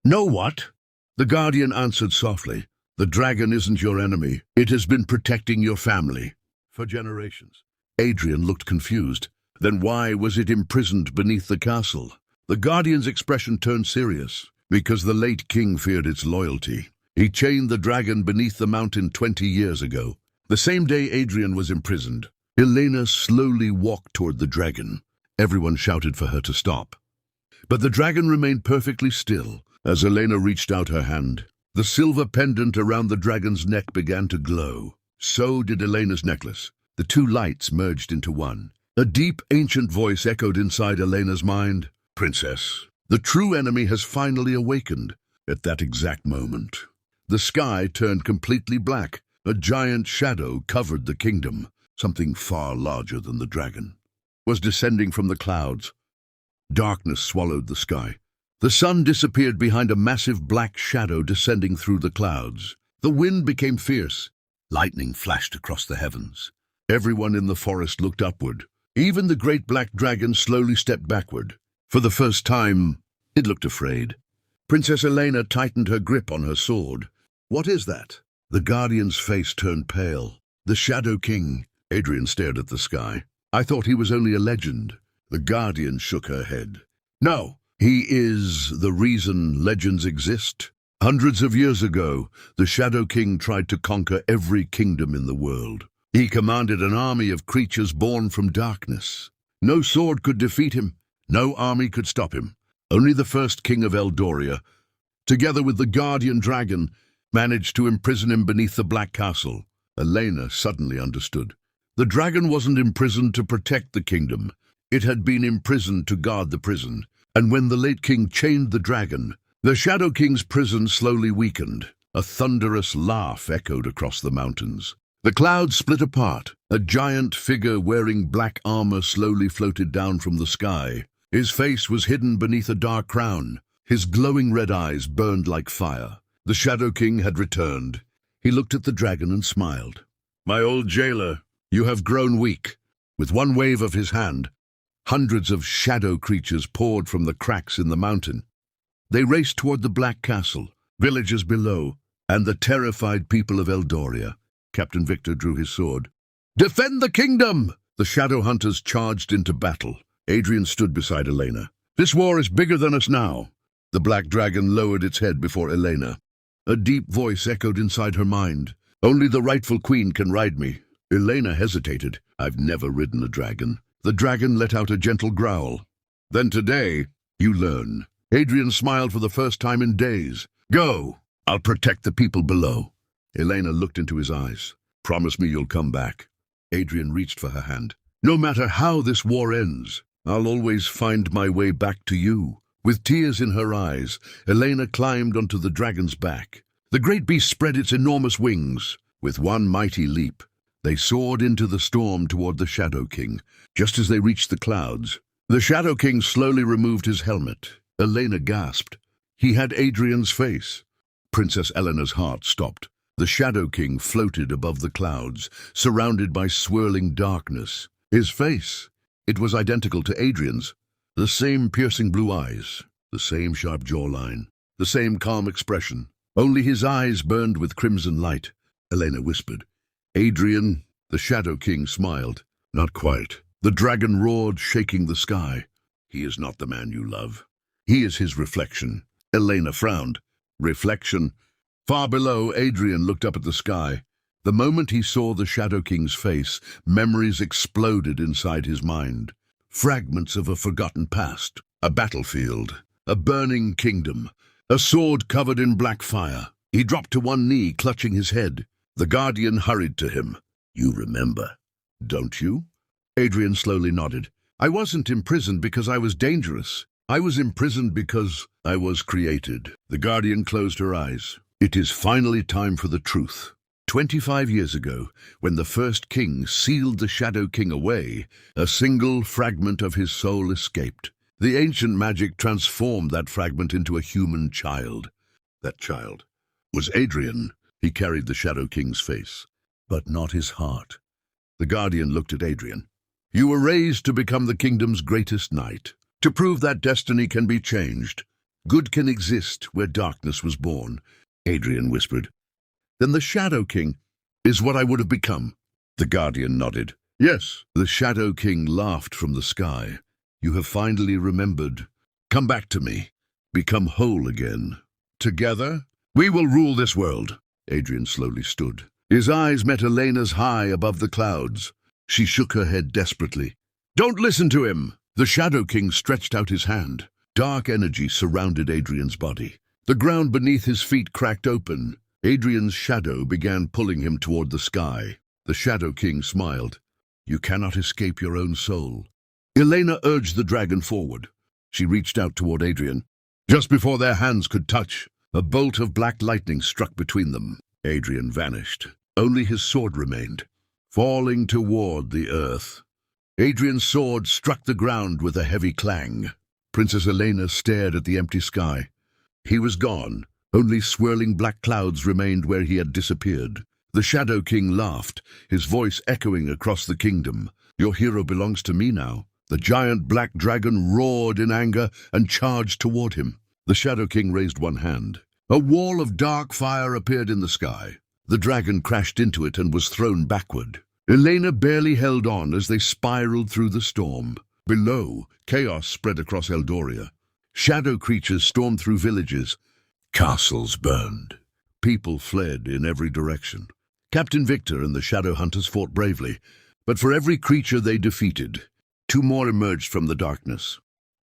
"Know what?" The guardian answered softly. "The dragon isn't your enemy. It has been protecting your family for generations." Adrian looked confused. Then why was it imprisoned beneath the castle? The guardian's expression turned serious. Because the late king feared its loyalty. He chained the dragon beneath the mountain 20 years ago. The same day Adrian was imprisoned, Elena slowly walked toward the dragon. Everyone shouted for her to stop. But the dragon remained perfectly still as Elena reached out her hand. The silver pendant around the dragon's neck began to glow. So did Elena's necklace. The two lights merged into one. A deep, ancient voice echoed inside Elena's mind. "Princess, the true enemy has finally awakened." At that exact moment, the sky turned completely black. A giant shadow covered the kingdom. Something far larger than the dragon was descending from the clouds. Darkness swallowed the sky. The sun disappeared behind a massive black shadow descending through the clouds. The wind became fierce. Lightning flashed across the heavens. Everyone in the forest looked upward. Even the great black dragon slowly stepped backward. For the first time, it looked afraid. Princess Elena tightened her grip on her sword. "What is that?" The guardian's face turned pale. "The Shadow King." Adrian stared at the sky. "I thought he was only a legend." The guardian shook her head. "No, he is the reason legends exist. Hundreds of years ago, the Shadow King tried to conquer every kingdom in the world. He commanded an army of creatures born from darkness. No sword could defeat him. No army could stop him. Only the first king of Eldoria, together with the guardian dragon, managed to imprison him beneath the Black Castle." Elena suddenly understood. The dragon wasn't imprisoned to protect the kingdom. It had been imprisoned to guard the prison. And when the late king chained the dragon, the Shadow King's prison slowly weakened. A thunderous laugh echoed across the mountains. The clouds split apart. A giant figure wearing black armor slowly floated down from the sky. His face was hidden beneath a dark crown. His glowing red eyes burned like fire. The Shadow King had returned. He looked at the dragon and smiled. "My old jailer, you have grown weak." With one wave of his hand, hundreds of shadow creatures poured from the cracks in the mountain. They raced toward the Black Castle, villages below, and the terrified people of Eldoria. Captain Victor drew his sword. "Defend the kingdom!" The shadow hunters charged into battle. Adrian stood beside Elena. "This war is bigger than us now." The black dragon lowered its head before Elena. A deep voice echoed inside her mind. "Only the rightful queen can ride me." Elena hesitated. "I've never ridden a dragon." The dragon let out a gentle growl. "Then today, you learn." Adrian smiled for the first time in days. "Go! I'll protect the people below." Elena looked into his eyes. "Promise me you'll come back." Adrian reached for her hand. "No matter how this war ends, I'll always find my way back to you." With tears in her eyes, Elena climbed onto the dragon's back. The great beast spread its enormous wings. With one mighty leap, they soared into the storm toward the Shadow King. Just as they reached the clouds, the Shadow King slowly removed his helmet. Elena gasped. He had Adrian's face. Princess Eleanor's heart stopped. The Shadow King floated above the clouds, surrounded by swirling darkness. His face, it was identical to Adrian's. The same piercing blue eyes, the same sharp jawline, the same calm expression. Only his eyes burned with crimson light. Elena whispered, "Adrian." The Shadow King smiled. "Not quite." The dragon roared, shaking the sky. "He is not the man you love. He is his reflection." Elena frowned. Reflection? Far below, Adrian looked up at the sky. The moment he saw the Shadow King's face, memories exploded inside his mind. Fragments of a forgotten past, a battlefield, a burning kingdom, a sword covered in black fire. He dropped to one knee, clutching his head. The Guardian hurried to him. "You remember, don't you?" Adrian slowly nodded. "I wasn't imprisoned because I was dangerous. I was imprisoned because I was created." The Guardian closed her eyes. "It is finally time for the truth. 25 years ago, when the first king sealed the Shadow King away, a single fragment of his soul escaped. The ancient magic transformed that fragment into a human child. That child was Adrian." He carried the Shadow King's face, but not his heart. The Guardian looked at Adrian. "You were raised to become the kingdom's greatest knight, to prove that destiny can be changed. Good can exist where darkness was born." Adrian whispered, "Then the Shadow King is what I would have become." The Guardian nodded. "Yes." The Shadow King laughed from the sky. "You have finally remembered. Come back to me. Become whole again. Together, we will rule this world." Adrian slowly stood. His eyes met Elena's high above the clouds. She shook her head desperately. "Don't listen to him!" The Shadow King stretched out his hand. Dark energy surrounded Adrian's body. The ground beneath his feet cracked open. Adrian's shadow began pulling him toward the sky. The Shadow King smiled. "You cannot escape your own soul." Elena urged the dragon forward. She reached out toward Adrian. Just before their hands could touch, a bolt of black lightning struck between them. Adrian vanished. Only his sword remained, falling toward the earth. Adrian's sword struck the ground with a heavy clang. Princess Elena stared at the empty sky. He was gone. Only swirling black clouds remained where he had disappeared. The Shadow King laughed, his voice echoing across the kingdom. "Your hero belongs to me now." The giant black dragon roared in anger and charged toward him. The Shadow King raised one hand. A wall of dark fire appeared in the sky. The dragon crashed into it and was thrown backward. Elena barely held on as they spiraled through the storm. Below, chaos spread across Eldoria. Shadow creatures stormed through villages. Castles burned. People fled in every direction. Captain Victor and the Shadow Hunters fought bravely, but for every creature they defeated, two more emerged from the darkness.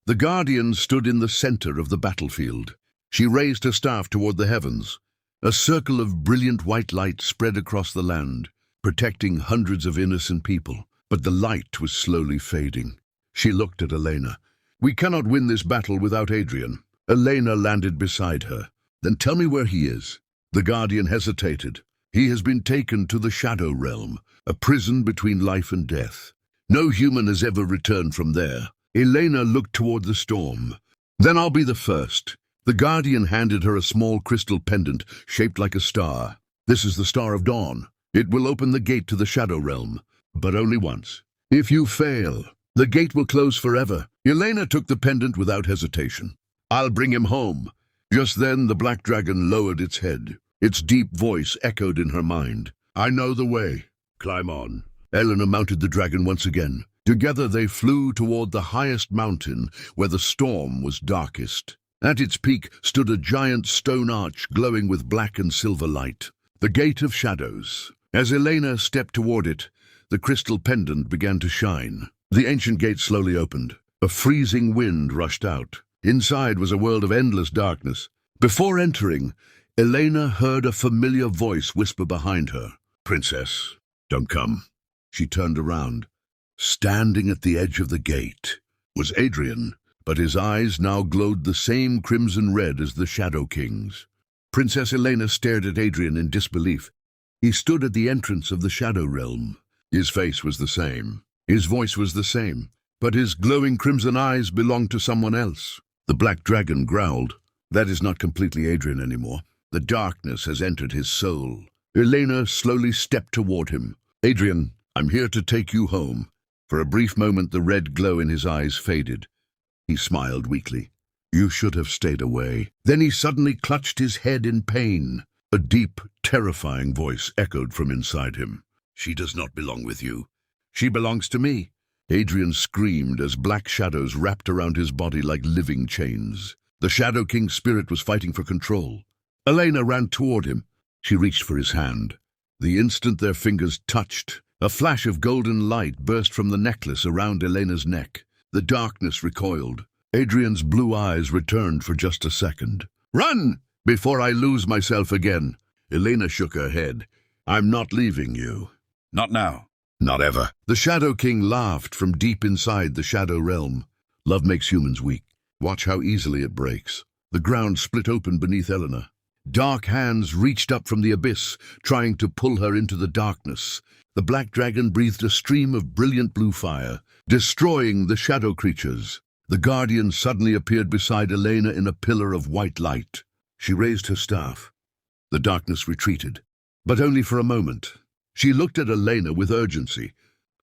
The Guardian stood in the center of the battlefield. She raised her staff toward the heavens. A circle of brilliant white light spread across the land, protecting hundreds of innocent people. But the light was slowly fading. She looked at Elena. "We cannot win this battle without Adrian." Elena landed beside her. "Then tell me where he is." The Guardian hesitated. "He has been taken to the Shadow Realm, a prison between life and death. No human has ever returned from there." Elena looked toward the storm. "Then I'll be the first." The Guardian handed her a small crystal pendant shaped like a star. "This is the Star of Dawn. It will open the gate to the Shadow Realm, but only once. If you fail, the gate will close forever." Elena took the pendant without hesitation. "I'll bring him home." Just then the black dragon lowered its head. Its deep voice echoed in her mind. "I know the way. Climb on." Elena mounted the dragon once again. Together they flew toward the highest mountain, where the storm was darkest. At its peak stood a giant stone arch glowing with black and silver light. The Gate of Shadows. As Elena stepped toward it, the crystal pendant began to shine. The ancient gate slowly opened. A freezing wind rushed out. Inside was a world of endless darkness. Before entering, Elena heard a familiar voice whisper behind her. "Princess, don't come." She turned around. Standing at the edge of the gate was Adrian, but his eyes now glowed the same crimson red as the Shadow King's. Princess Elena stared at Adrian in disbelief. He stood at the entrance of the Shadow Realm. His face was the same. His voice was the same. But his glowing crimson eyes belonged to someone else. The black dragon growled. That is not completely Adrian anymore. The darkness has entered his soul. Elena slowly stepped toward him. Adrian, I'm here to take you home. For a brief moment, the red glow in his eyes faded. He smiled weakly. You should have stayed away. Then he suddenly clutched his head in pain. A deep, terrifying voice echoed from inside him. She does not belong with you. She belongs to me. Adrian screamed as black shadows wrapped around his body like living chains. The Shadow King's spirit was fighting for control. Elena ran toward him. She reached for his hand. The instant their fingers touched, a flash of golden light burst from the necklace around Elena's neck. The darkness recoiled. Adrian's blue eyes returned for just a second. Run! Before I lose myself again. Elena shook her head. I'm not leaving you. Not now. Not ever. The Shadow King laughed from deep inside the Shadow Realm. Love makes humans weak. Watch how easily it breaks. The ground split open beneath Elena. Dark hands reached up from the abyss, trying to pull her into the darkness. The black dragon breathed a stream of brilliant blue fire, destroying the shadow creatures. The guardian suddenly appeared beside Elena in a pillar of white light. She raised her staff. The darkness retreated, but only for a moment. She looked at Elena with urgency.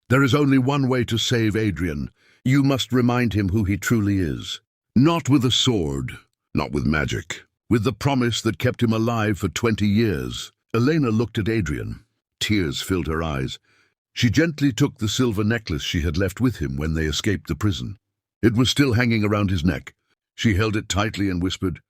There is only one way to save Adrian. You must remind him who he truly is. Not with a sword, not with magic, with the promise that kept him alive for 20 years. Elena looked at Adrian. Tears filled her eyes. She gently took the silver necklace she had left with him when they escaped the prison. It was still hanging around his neck. She held it tightly and whispered,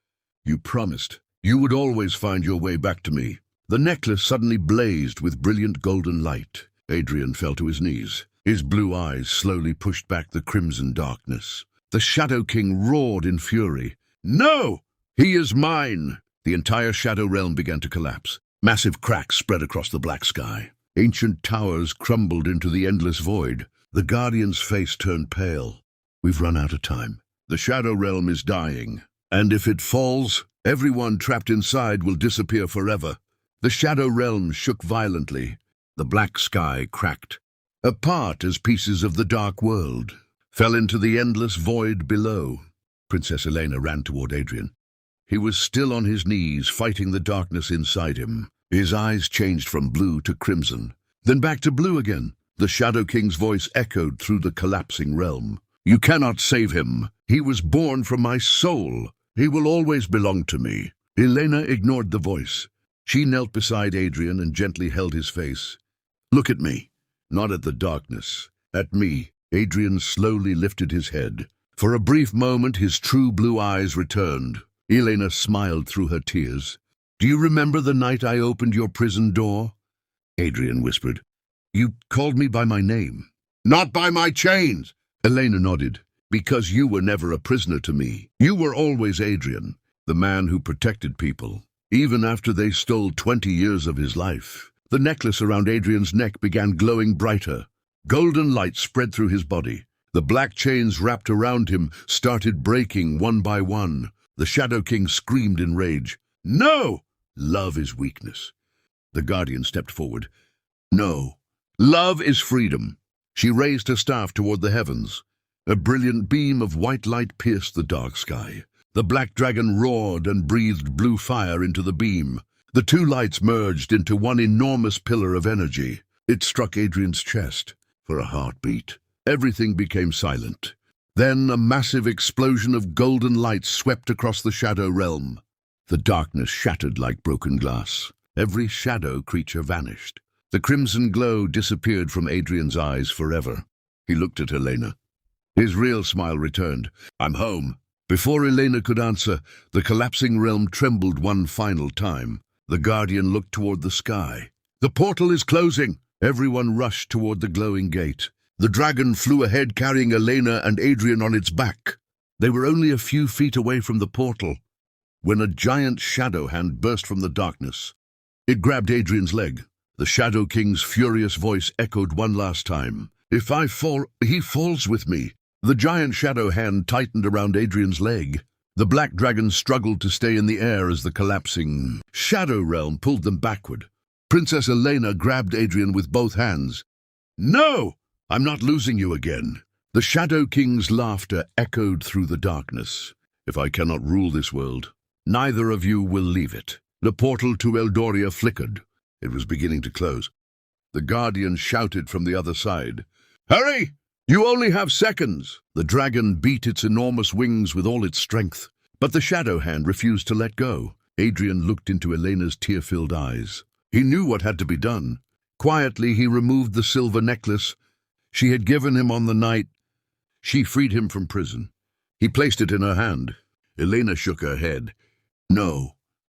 You promised. You would always find your way back to me. The necklace suddenly blazed with brilliant golden light. Adrian fell to his knees. His blue eyes slowly pushed back the crimson darkness. The Shadow King roared in fury. No! He is mine! The entire Shadow Realm began to collapse. Massive cracks spread across the black sky. Ancient towers crumbled into the endless void. The Guardian's face turned pale. We've run out of time. The Shadow Realm is dying. And if it falls, everyone trapped inside will disappear forever. The Shadow Realm shook violently. The black sky cracked. Apart as pieces of the dark world fell into the endless void below. Princess Elena ran toward Adrian. He was still on his knees, fighting the darkness inside him. His eyes changed from blue to crimson, then back to blue again. The Shadow King's voice echoed through the collapsing realm. You cannot save him. He was born from my soul. He will always belong to me. Elena ignored the voice. She knelt beside Adrian and gently held his face. Look at me. Not at the darkness. At me. Adrian slowly lifted his head. For a brief moment, his true blue eyes returned. Elena smiled through her tears. Do you remember the night I opened your prison door? Adrian whispered. You called me by my name. Not by my chains. Elena nodded. Because you were never a prisoner to me. You were always Adrian, the man who protected people, even after they stole 20 years of his life. The necklace around Adrian's neck began glowing brighter. Golden light spread through his body. The black chains wrapped around him started breaking one by one. The Shadow King screamed in rage. No! Love is weakness. The Guardian stepped forward. No. Love is freedom. She raised her staff toward the heavens. A brilliant beam of white light pierced the dark sky. The black dragon roared and breathed blue fire into the beam. The two lights merged into one enormous pillar of energy. It struck Adrian's chest. For a heartbeat, everything became silent. Then a massive explosion of golden light swept across the Shadow Realm. The darkness shattered like broken glass. Every shadow creature vanished. The crimson glow disappeared from Adrian's eyes forever. He looked at Elena. His real smile returned. I'm home. Before Elena could answer, the collapsing realm trembled one final time. The Guardian looked toward the sky. The portal is closing. Everyone rushed toward the glowing gate. The dragon flew ahead, carrying Elena and Adrian on its back. They were only a few feet away from the portal when a giant shadow hand burst from the darkness. It grabbed Adrian's leg. The Shadow King's furious voice echoed one last time. If I fall, he falls with me. The giant shadow hand tightened around Adrian's leg. The black dragons struggled to stay in the air as the collapsing shadow realm pulled them backward. Princess Elena grabbed Adrian with both hands. "No! I'm not losing you again." The Shadow King's laughter echoed through the darkness. "If I cannot rule this world, neither of you will leave it." The portal to Eldoria flickered. It was beginning to close. The Guardian shouted from the other side, "Hurry! You only have seconds!" The dragon beat its enormous wings with all its strength, but the shadow hand refused to let go. Adrian looked into Elena's tear-filled eyes. He knew what had to be done. Quietly, he removed the silver necklace she had given him on the night she freed him from prison. He placed it in her hand. Elena shook her head. "No,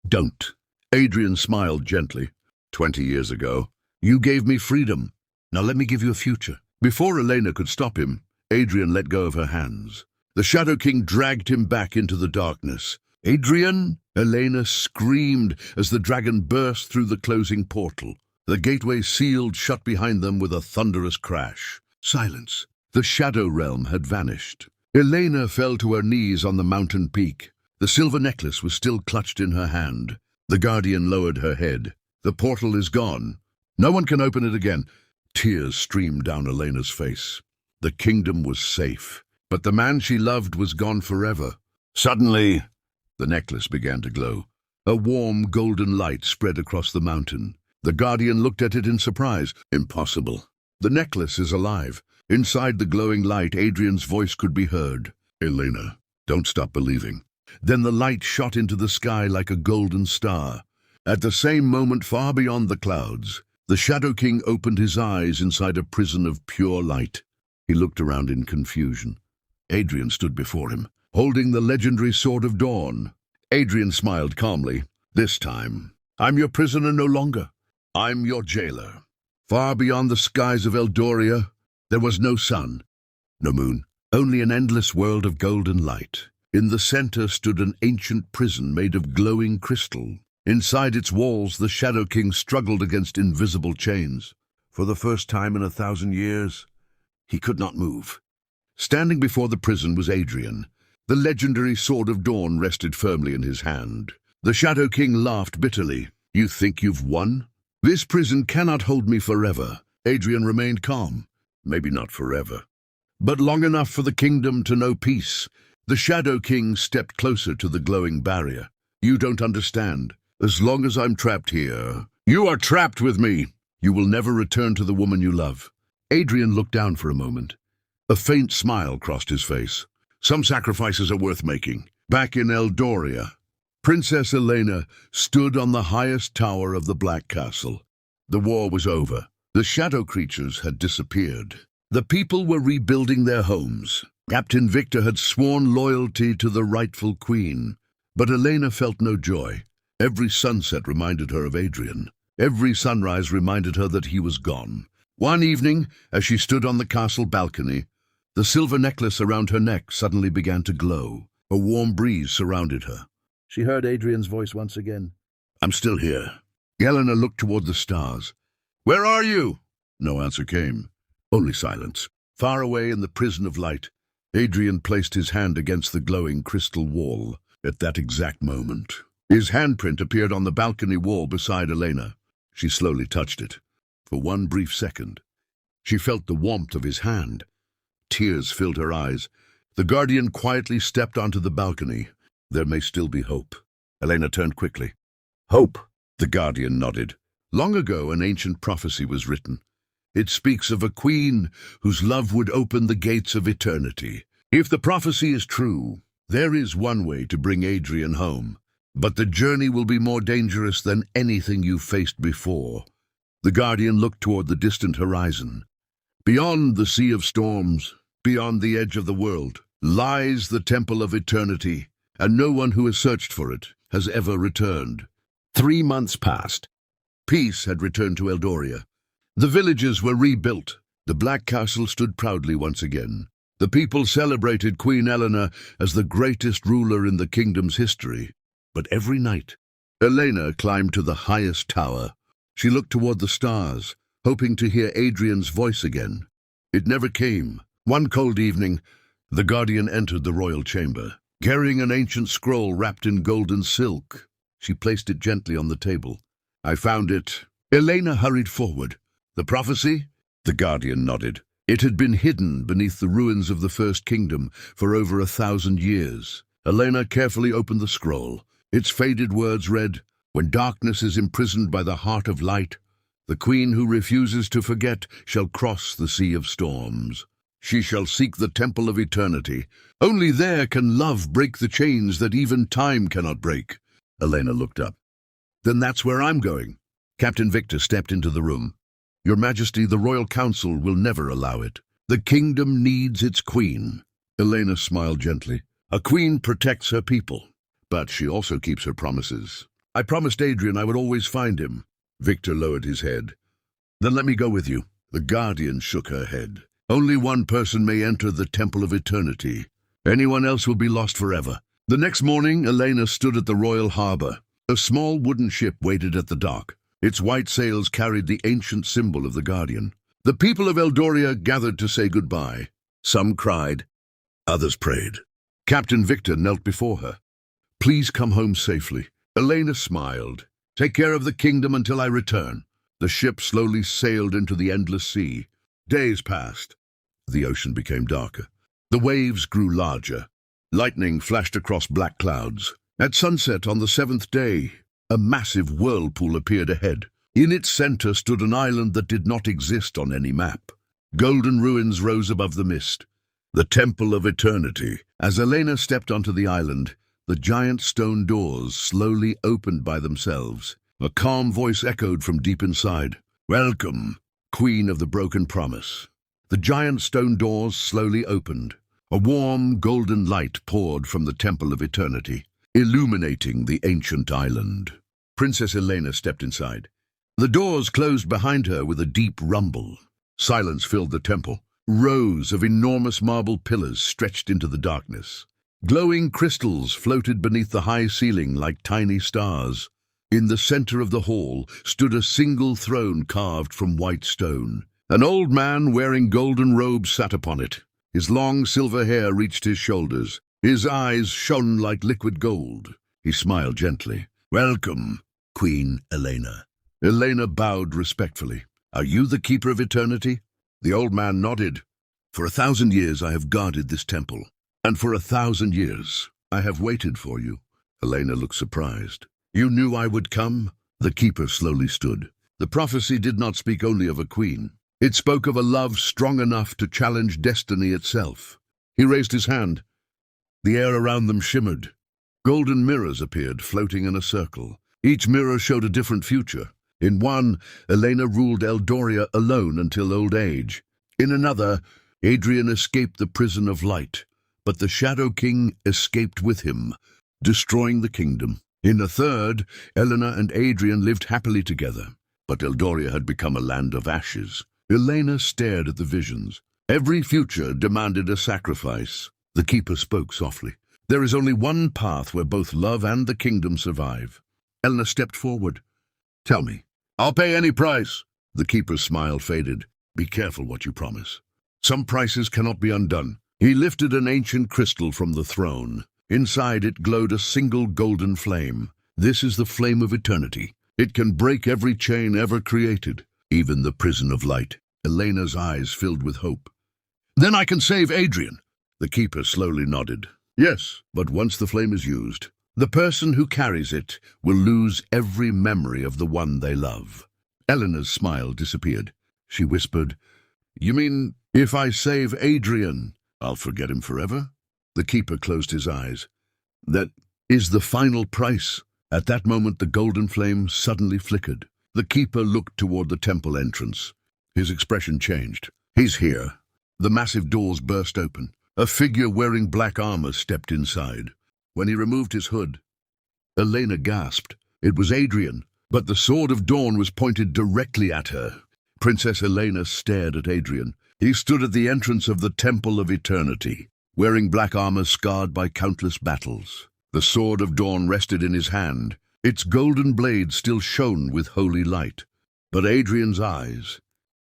don't." Adrian smiled gently. 20 years ago, you gave me freedom. Now let me give you a future." Before Elena could stop him, Adrian let go of her hands. The Shadow King dragged him back into the darkness. "Adrian!" Elena screamed as the dragon burst through the closing portal. The gateway sealed shut behind them with a thunderous crash. Silence. The shadow realm had vanished. Elena fell to her knees on the mountain peak. The silver necklace was still clutched in her hand. The Guardian lowered her head. "The portal is gone. No one can open it again." Tears streamed down Elena's face. The kingdom was safe, but the man she loved was gone forever. Suddenly, the necklace began to glow. A warm golden light spread across the mountain. The Guardian looked at it in surprise. "Impossible. The necklace is alive." Inside the glowing light, Adrian's voice could be heard. "Elena, don't stop believing." Then the light shot into the sky like a golden star. At the same moment, far beyond the clouds, the Shadow King opened his eyes inside a prison of pure light. He looked around in confusion. Adrian stood before him, holding the legendary Sword of Dawn. Adrian smiled calmly. "This time, I'm your prisoner no longer. I'm your jailer." Far beyond the skies of Eldoria, there was no sun, no moon, only an endless world of golden light. In the center stood an ancient prison made of glowing crystal. Inside its walls, the Shadow King struggled against invisible chains. For the first time in 1,000 years, he could not move. Standing before the prison was Adrian. The legendary Sword of Dawn rested firmly in his hand. The Shadow King laughed bitterly. "You think you've won? This prison cannot hold me forever." Adrian remained calm. "Maybe not forever, but long enough for the kingdom to know peace." The Shadow King stepped closer to the glowing barrier. "You don't understand. As long as I'm trapped here, you are trapped with me. You will never return to the woman you love." Adrian looked down for a moment. A faint smile crossed his face. "Some sacrifices are worth making." Back in Eldoria, Princess Elena stood on the highest tower of the Black Castle. The war was over. The shadow creatures had disappeared. The people were rebuilding their homes. Captain Victor had sworn loyalty to the rightful queen, but Elena felt no joy. Every sunset reminded her of Adrian. Every sunrise reminded her that he was gone. One evening, as she stood on the castle balcony, the silver necklace around her neck suddenly began to glow. A warm breeze surrounded her. She heard Adrian's voice once again. "I'm still here." Helena looked toward the stars. "Where are you?" No answer came. Only silence. Far away in the prison of light, Adrian placed his hand against the glowing crystal wall. At that exact moment, his handprint appeared on the balcony wall beside Elena. She slowly touched it. For one brief second, she felt the warmth of his hand. Tears filled her eyes. The Guardian quietly stepped onto the balcony. "There may still be hope." Elena turned quickly. "Hope?" The Guardian nodded. "Long ago, an ancient prophecy was written. It speaks of a queen whose love would open the gates of eternity. If the prophecy is true, there is one way to bring Adrian home. But the journey will be more dangerous than anything you've faced before." The Guardian looked toward the distant horizon. "Beyond the sea of storms, beyond the edge of the world, lies the temple of eternity, and no one who has searched for it has ever returned." 3 months passed. Peace had returned to Eldoria. The villages were rebuilt. The Black Castle stood proudly once again. The people celebrated Queen Eleanor as the greatest ruler in the kingdom's history. But every night, Elena climbed to the highest tower. She looked toward the stars, hoping to hear Adrian's voice again. It never came. One cold evening, the Guardian entered the royal chamber. carrying an ancient scroll wrapped in golden silk. She placed it gently on the table. "I found it." Elena hurried forward. "The prophecy?" The guardian nodded. It had been hidden beneath the ruins of the First Kingdom for over 1,000 years. Elena carefully opened the scroll. Its faded words read, "When darkness is imprisoned by the heart of light, the queen who refuses to forget shall cross the sea of storms. She shall seek the temple of eternity. Only there can love break the chains that even time cannot break." Elena looked up. "Then that's where I'm going." Captain Victor stepped into the room. "Your Majesty, the Royal Council will never allow it. The kingdom needs its queen." Elena smiled gently. "A queen protects her people, but she also keeps her promises. I promised Adrian I would always find him." Victor lowered his head. "Then let me go with you." The guardian shook her head. "Only one person may enter the Temple of Eternity. Anyone else will be lost forever." The next morning, Elena stood at the royal harbor. A small wooden ship waited at the dock. Its white sails carried the ancient symbol of the guardian. The people of Eldoria gathered to say goodbye. Some cried, others prayed. Captain Victor knelt before her. "Please come home safely." Elena smiled. "Take care of the kingdom until I return." The ship slowly sailed into the endless sea. Days passed. The ocean became darker. The waves grew larger. Lightning flashed across black clouds. At sunset on the 7th day, a massive whirlpool appeared ahead. In its center stood an island that did not exist on any map. Golden ruins rose above the mist. The Temple of Eternity. As Elena stepped onto the island, the giant stone doors slowly opened by themselves. A calm voice echoed from deep inside. "Welcome, Queen of the Broken Promise." The giant stone doors slowly opened. A warm, golden light poured from the Temple of Eternity, illuminating the ancient island. Princess Elena stepped inside. The doors closed behind her with a deep rumble. Silence filled the temple. Rows of enormous marble pillars stretched into the darkness. Glowing crystals floated beneath the high ceiling like tiny stars. In the center of the hall stood a single throne carved from white stone. An old man wearing golden robes sat upon it. His long silver hair reached his shoulders. His eyes shone like liquid gold. He smiled gently. "Welcome, Queen Elena." Elena bowed respectfully. "Are you the Keeper of Eternity?" The old man nodded. "For 1,000 years I have guarded this temple, and for 1,000 years I have waited for you." Elena looked surprised. "You knew I would come?" The keeper slowly stood. The prophecy did not speak only of a queen. It spoke of a love strong enough to challenge destiny itself. He raised his hand. The air around them shimmered. Golden mirrors appeared, floating in a circle. Each mirror showed a different future. In one, Elena ruled Eldoria alone until old age. In another, Adrian escaped the prison of light, but the Shadow King escaped with him, destroying the kingdom. In a third, Elena and Adrian lived happily together, but Eldoria had become a land of ashes. Elena stared at the visions. Every future demanded a sacrifice. The keeper spoke softly. "There is only one path where both love and the kingdom survive." Elena stepped forward. "Tell me." "I'll pay any price." The keeper's smile faded. "Be careful what you promise. Some prices cannot be undone." He lifted an ancient crystal from the throne. Inside it glowed a single golden flame. "This is the flame of eternity. It can break every chain ever created, even the prison of light." Elena's eyes filled with hope. "Then I can save Adrian." The keeper slowly nodded. "Yes, but once the flame is used, the person who carries it will lose every memory of the one they love." Eleanor's smile disappeared. She whispered, "You mean, if I save Adrian, I'll forget him forever?" The keeper closed his eyes. "That is the final price." At that moment, the golden flame suddenly flickered. The keeper looked toward the temple entrance. His expression changed. "He's here." The massive doors burst open. A figure wearing black armor stepped inside. When he removed his hood, Elena gasped. It was Adrian, but the sword of dawn was pointed directly at her. Princess Elena stared at Adrian. He stood at the entrance of the Temple of Eternity, wearing black armor scarred by countless battles. The sword of dawn rested in his hand. Its golden blade still shone with holy light. But Adrian's eyes,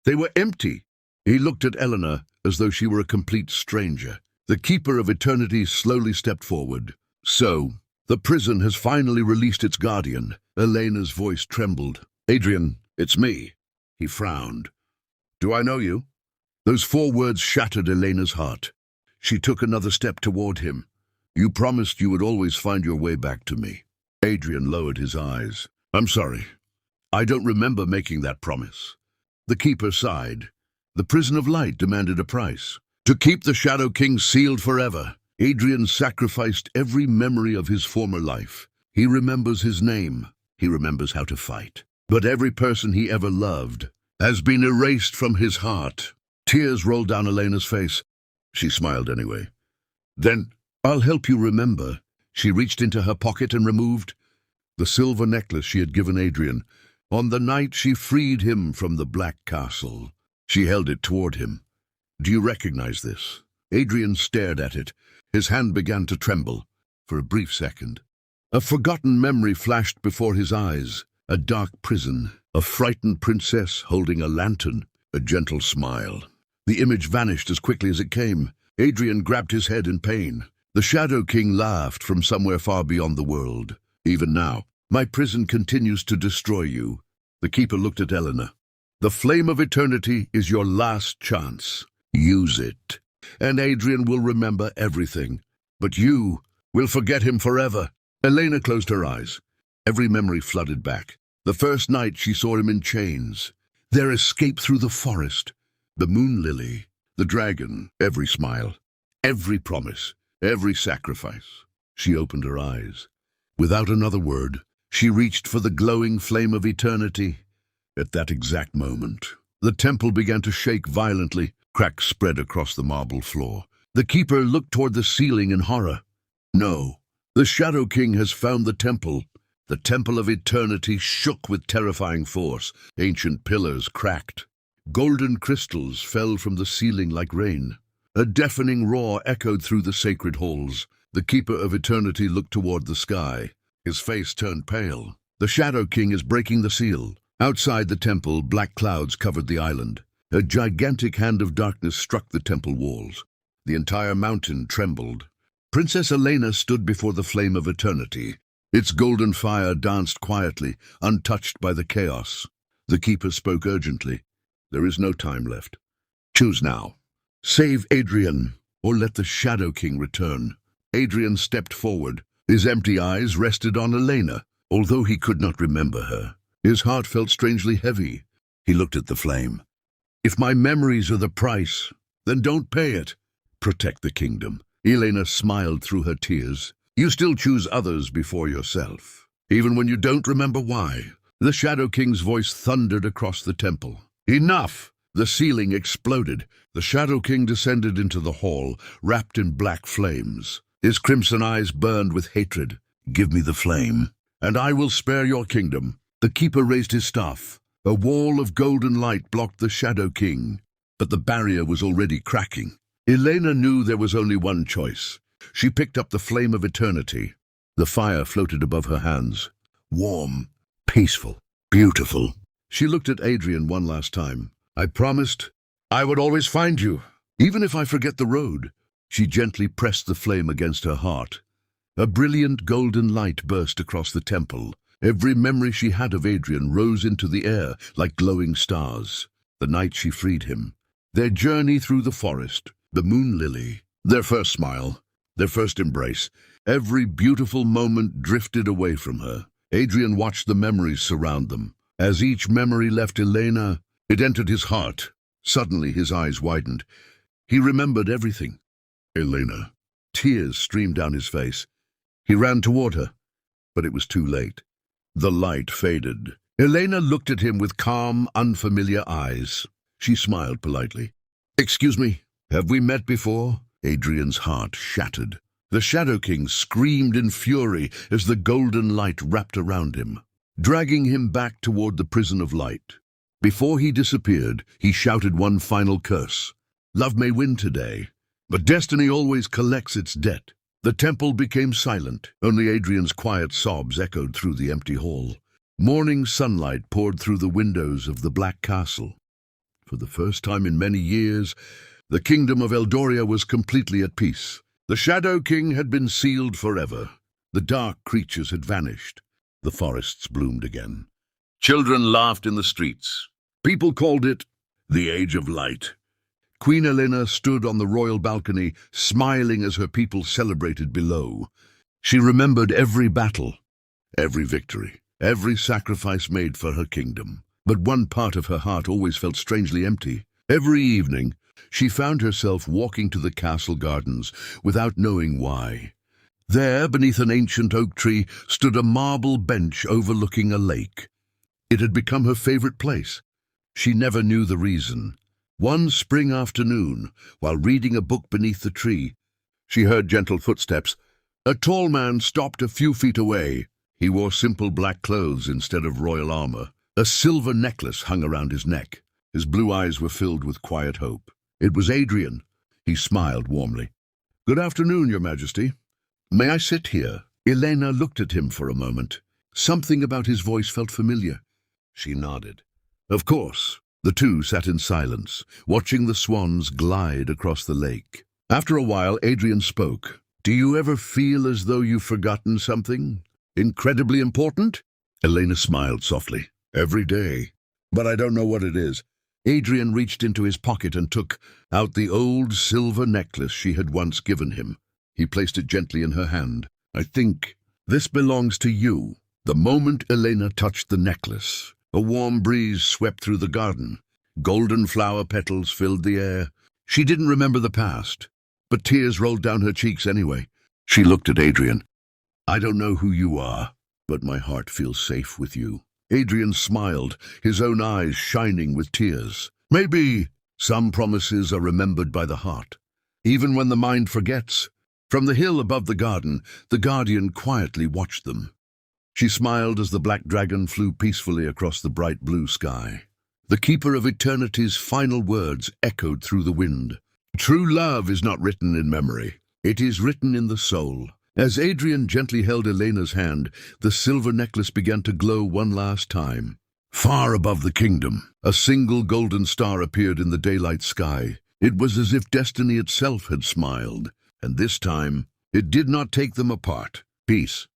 they were empty. He looked at Elena as though she were a complete stranger. The Keeper of Eternity slowly stepped forward. So, the prison has finally released its guardian. Elena's voice trembled. Adrian, it's me. He frowned. Do I know you? Those 4 words shattered Elena's heart. She took another step toward him. You promised you would always find your way back to me. Adrian lowered his eyes. I'm sorry. I don't remember making that promise. The Keeper sighed. The Prison of Light demanded a price. To keep the Shadow King sealed forever, Adrian sacrificed every memory of his former life. He remembers his name. He remembers how to fight. But every person he ever loved has been erased from his heart. Tears rolled down Elena's face. She smiled anyway. Then, I'll help you remember. She reached into her pocket and removed the silver necklace she had given Adrian on the night she freed him from the Black Castle. She held it toward him. Do you recognize this? Adrian stared at it. His hand began to tremble. For a brief second, a forgotten memory flashed before his eyes. A dark prison, a frightened princess holding a lantern, a gentle smile. The image vanished as quickly as it came. Adrian grabbed his head in pain. The Shadow King laughed from somewhere far beyond the world. Even now, my prison continues to destroy you. The Keeper looked at Elena. The flame of eternity is your last chance. Use it, and Adrian will remember everything. But you will forget him forever. Elena closed her eyes. Every memory flooded back. The first night she saw him in chains. Their escape through the forest. The moon lily, the dragon, every smile, every promise, every sacrifice. She opened her eyes. Without another word, she reached for the glowing flame of eternity. At that exact moment, the temple began to shake violently. Cracks spread across the marble floor. The Keeper looked toward the ceiling in horror. No, the Shadow King has found the temple. The temple of eternity shook with terrifying force. Ancient pillars cracked. Golden crystals fell from the ceiling like rain. A deafening roar echoed through the sacred halls. The Keeper of Eternity looked toward the sky. His face turned pale. The Shadow King is breaking the seal. Outside the temple, black clouds covered the island. A gigantic hand of darkness struck the temple walls. The entire mountain trembled. Princess Elena stood before the flame of eternity. Its golden fire danced quietly, untouched by the chaos. The Keeper spoke urgently. There is no time left. Choose now. Save Adrian, or let the Shadow King return. Adrian stepped forward. His empty eyes rested on Elena. Although he could not remember her, his heart felt strangely heavy. He looked at the flame. If my memories are the price, then don't pay it. Protect the kingdom. Elena smiled through her tears. You still choose others before yourself, even when you don't remember why. The Shadow King's voice thundered across the temple. Enough! The ceiling exploded. The Shadow King descended into the hall, wrapped in black flames. His crimson eyes burned with hatred. Give me the flame, and I will spare your kingdom. The Keeper raised his staff. A wall of golden light blocked the Shadow King, but the barrier was already cracking. Elena knew there was only one choice. She picked up the flame of eternity. The fire floated above her hands. Warm, peaceful, beautiful. She looked at Adrian one last time. I promised I would always find you, even if I forget the road. She gently pressed the flame against her heart. A brilliant golden light burst across the temple. Every memory she had of Adrian rose into the air like glowing stars. The night she freed him, their journey through the forest, the moon lily, their first smile, their first embrace. Every beautiful moment drifted away from her. Adrian watched the memories surround them. As each memory left Elena, it entered his heart. Suddenly his eyes widened. He remembered everything. Elena. Tears streamed down his face. He ran toward her, but it was too late. The light faded. Elena looked at him with calm, unfamiliar eyes. She smiled politely. Excuse me, have we met before? Adrian's heart shattered. The Shadow King screamed in fury as the golden light wrapped around him, dragging him back toward the prison of light. Before he disappeared, he shouted one final curse. Love may win today, but destiny always collects its debt. The temple became silent. Only Adrian's quiet sobs echoed through the empty hall. Morning sunlight poured through the windows of the Black Castle. For the first time in many years, The kingdom of Eldoria was completely at peace. The Shadow King had been sealed forever. The dark creatures had vanished. The forests bloomed again. Children laughed in the streets. People called it the Age of Light. Queen Elena stood on the royal balcony, smiling as her people celebrated below. She remembered every battle, every victory, every sacrifice made for her kingdom. But one part of her heart always felt strangely empty. Every evening, she found herself walking to the castle gardens without knowing why. There, beneath an ancient oak tree, stood a marble bench overlooking a lake. It had become her favorite place. She never knew the reason. One spring afternoon, while reading a book beneath the tree, she heard gentle footsteps. A tall man stopped a few feet away. He wore simple black clothes instead of royal armor. A silver necklace hung around his neck. His blue eyes were filled with quiet hope. It was Adrian. He smiled warmly. "Good afternoon, Your Majesty. May I sit here?" Elena looked at him for a moment. Something about his voice felt familiar. She nodded. Of course. The two sat in silence, watching the swans glide across the lake. After a while, Adrian spoke. "Do you ever feel as though you've forgotten something incredibly important?" Elena smiled softly. "Every day. But I don't know what it is." Adrian reached into his pocket and took out the old silver necklace she had once given him. He placed it gently in her hand. "I think this belongs to you." The moment Elena touched the necklace, a warm breeze swept through the garden. Golden flower petals filled the air. She didn't remember the past, but tears rolled down her cheeks anyway. She looked at Adrian. "I don't know who you are, but my heart feels safe with you." Adrian smiled, his own eyes shining with tears. "Maybe some promises are remembered by the heart, even when the mind forgets." From the hill above the garden, the guardian quietly watched them. She smiled as the black dragon flew peacefully across the bright blue sky. The keeper of eternity's final words echoed through the wind. "True love is not written in memory. It is written in the soul." As Adrian gently held Elena's hand, the silver necklace began to glow one last time. Far above the kingdom, a single golden star appeared in the daylight sky. It was as if destiny itself had smiled, and this time it did not take them apart. Peace,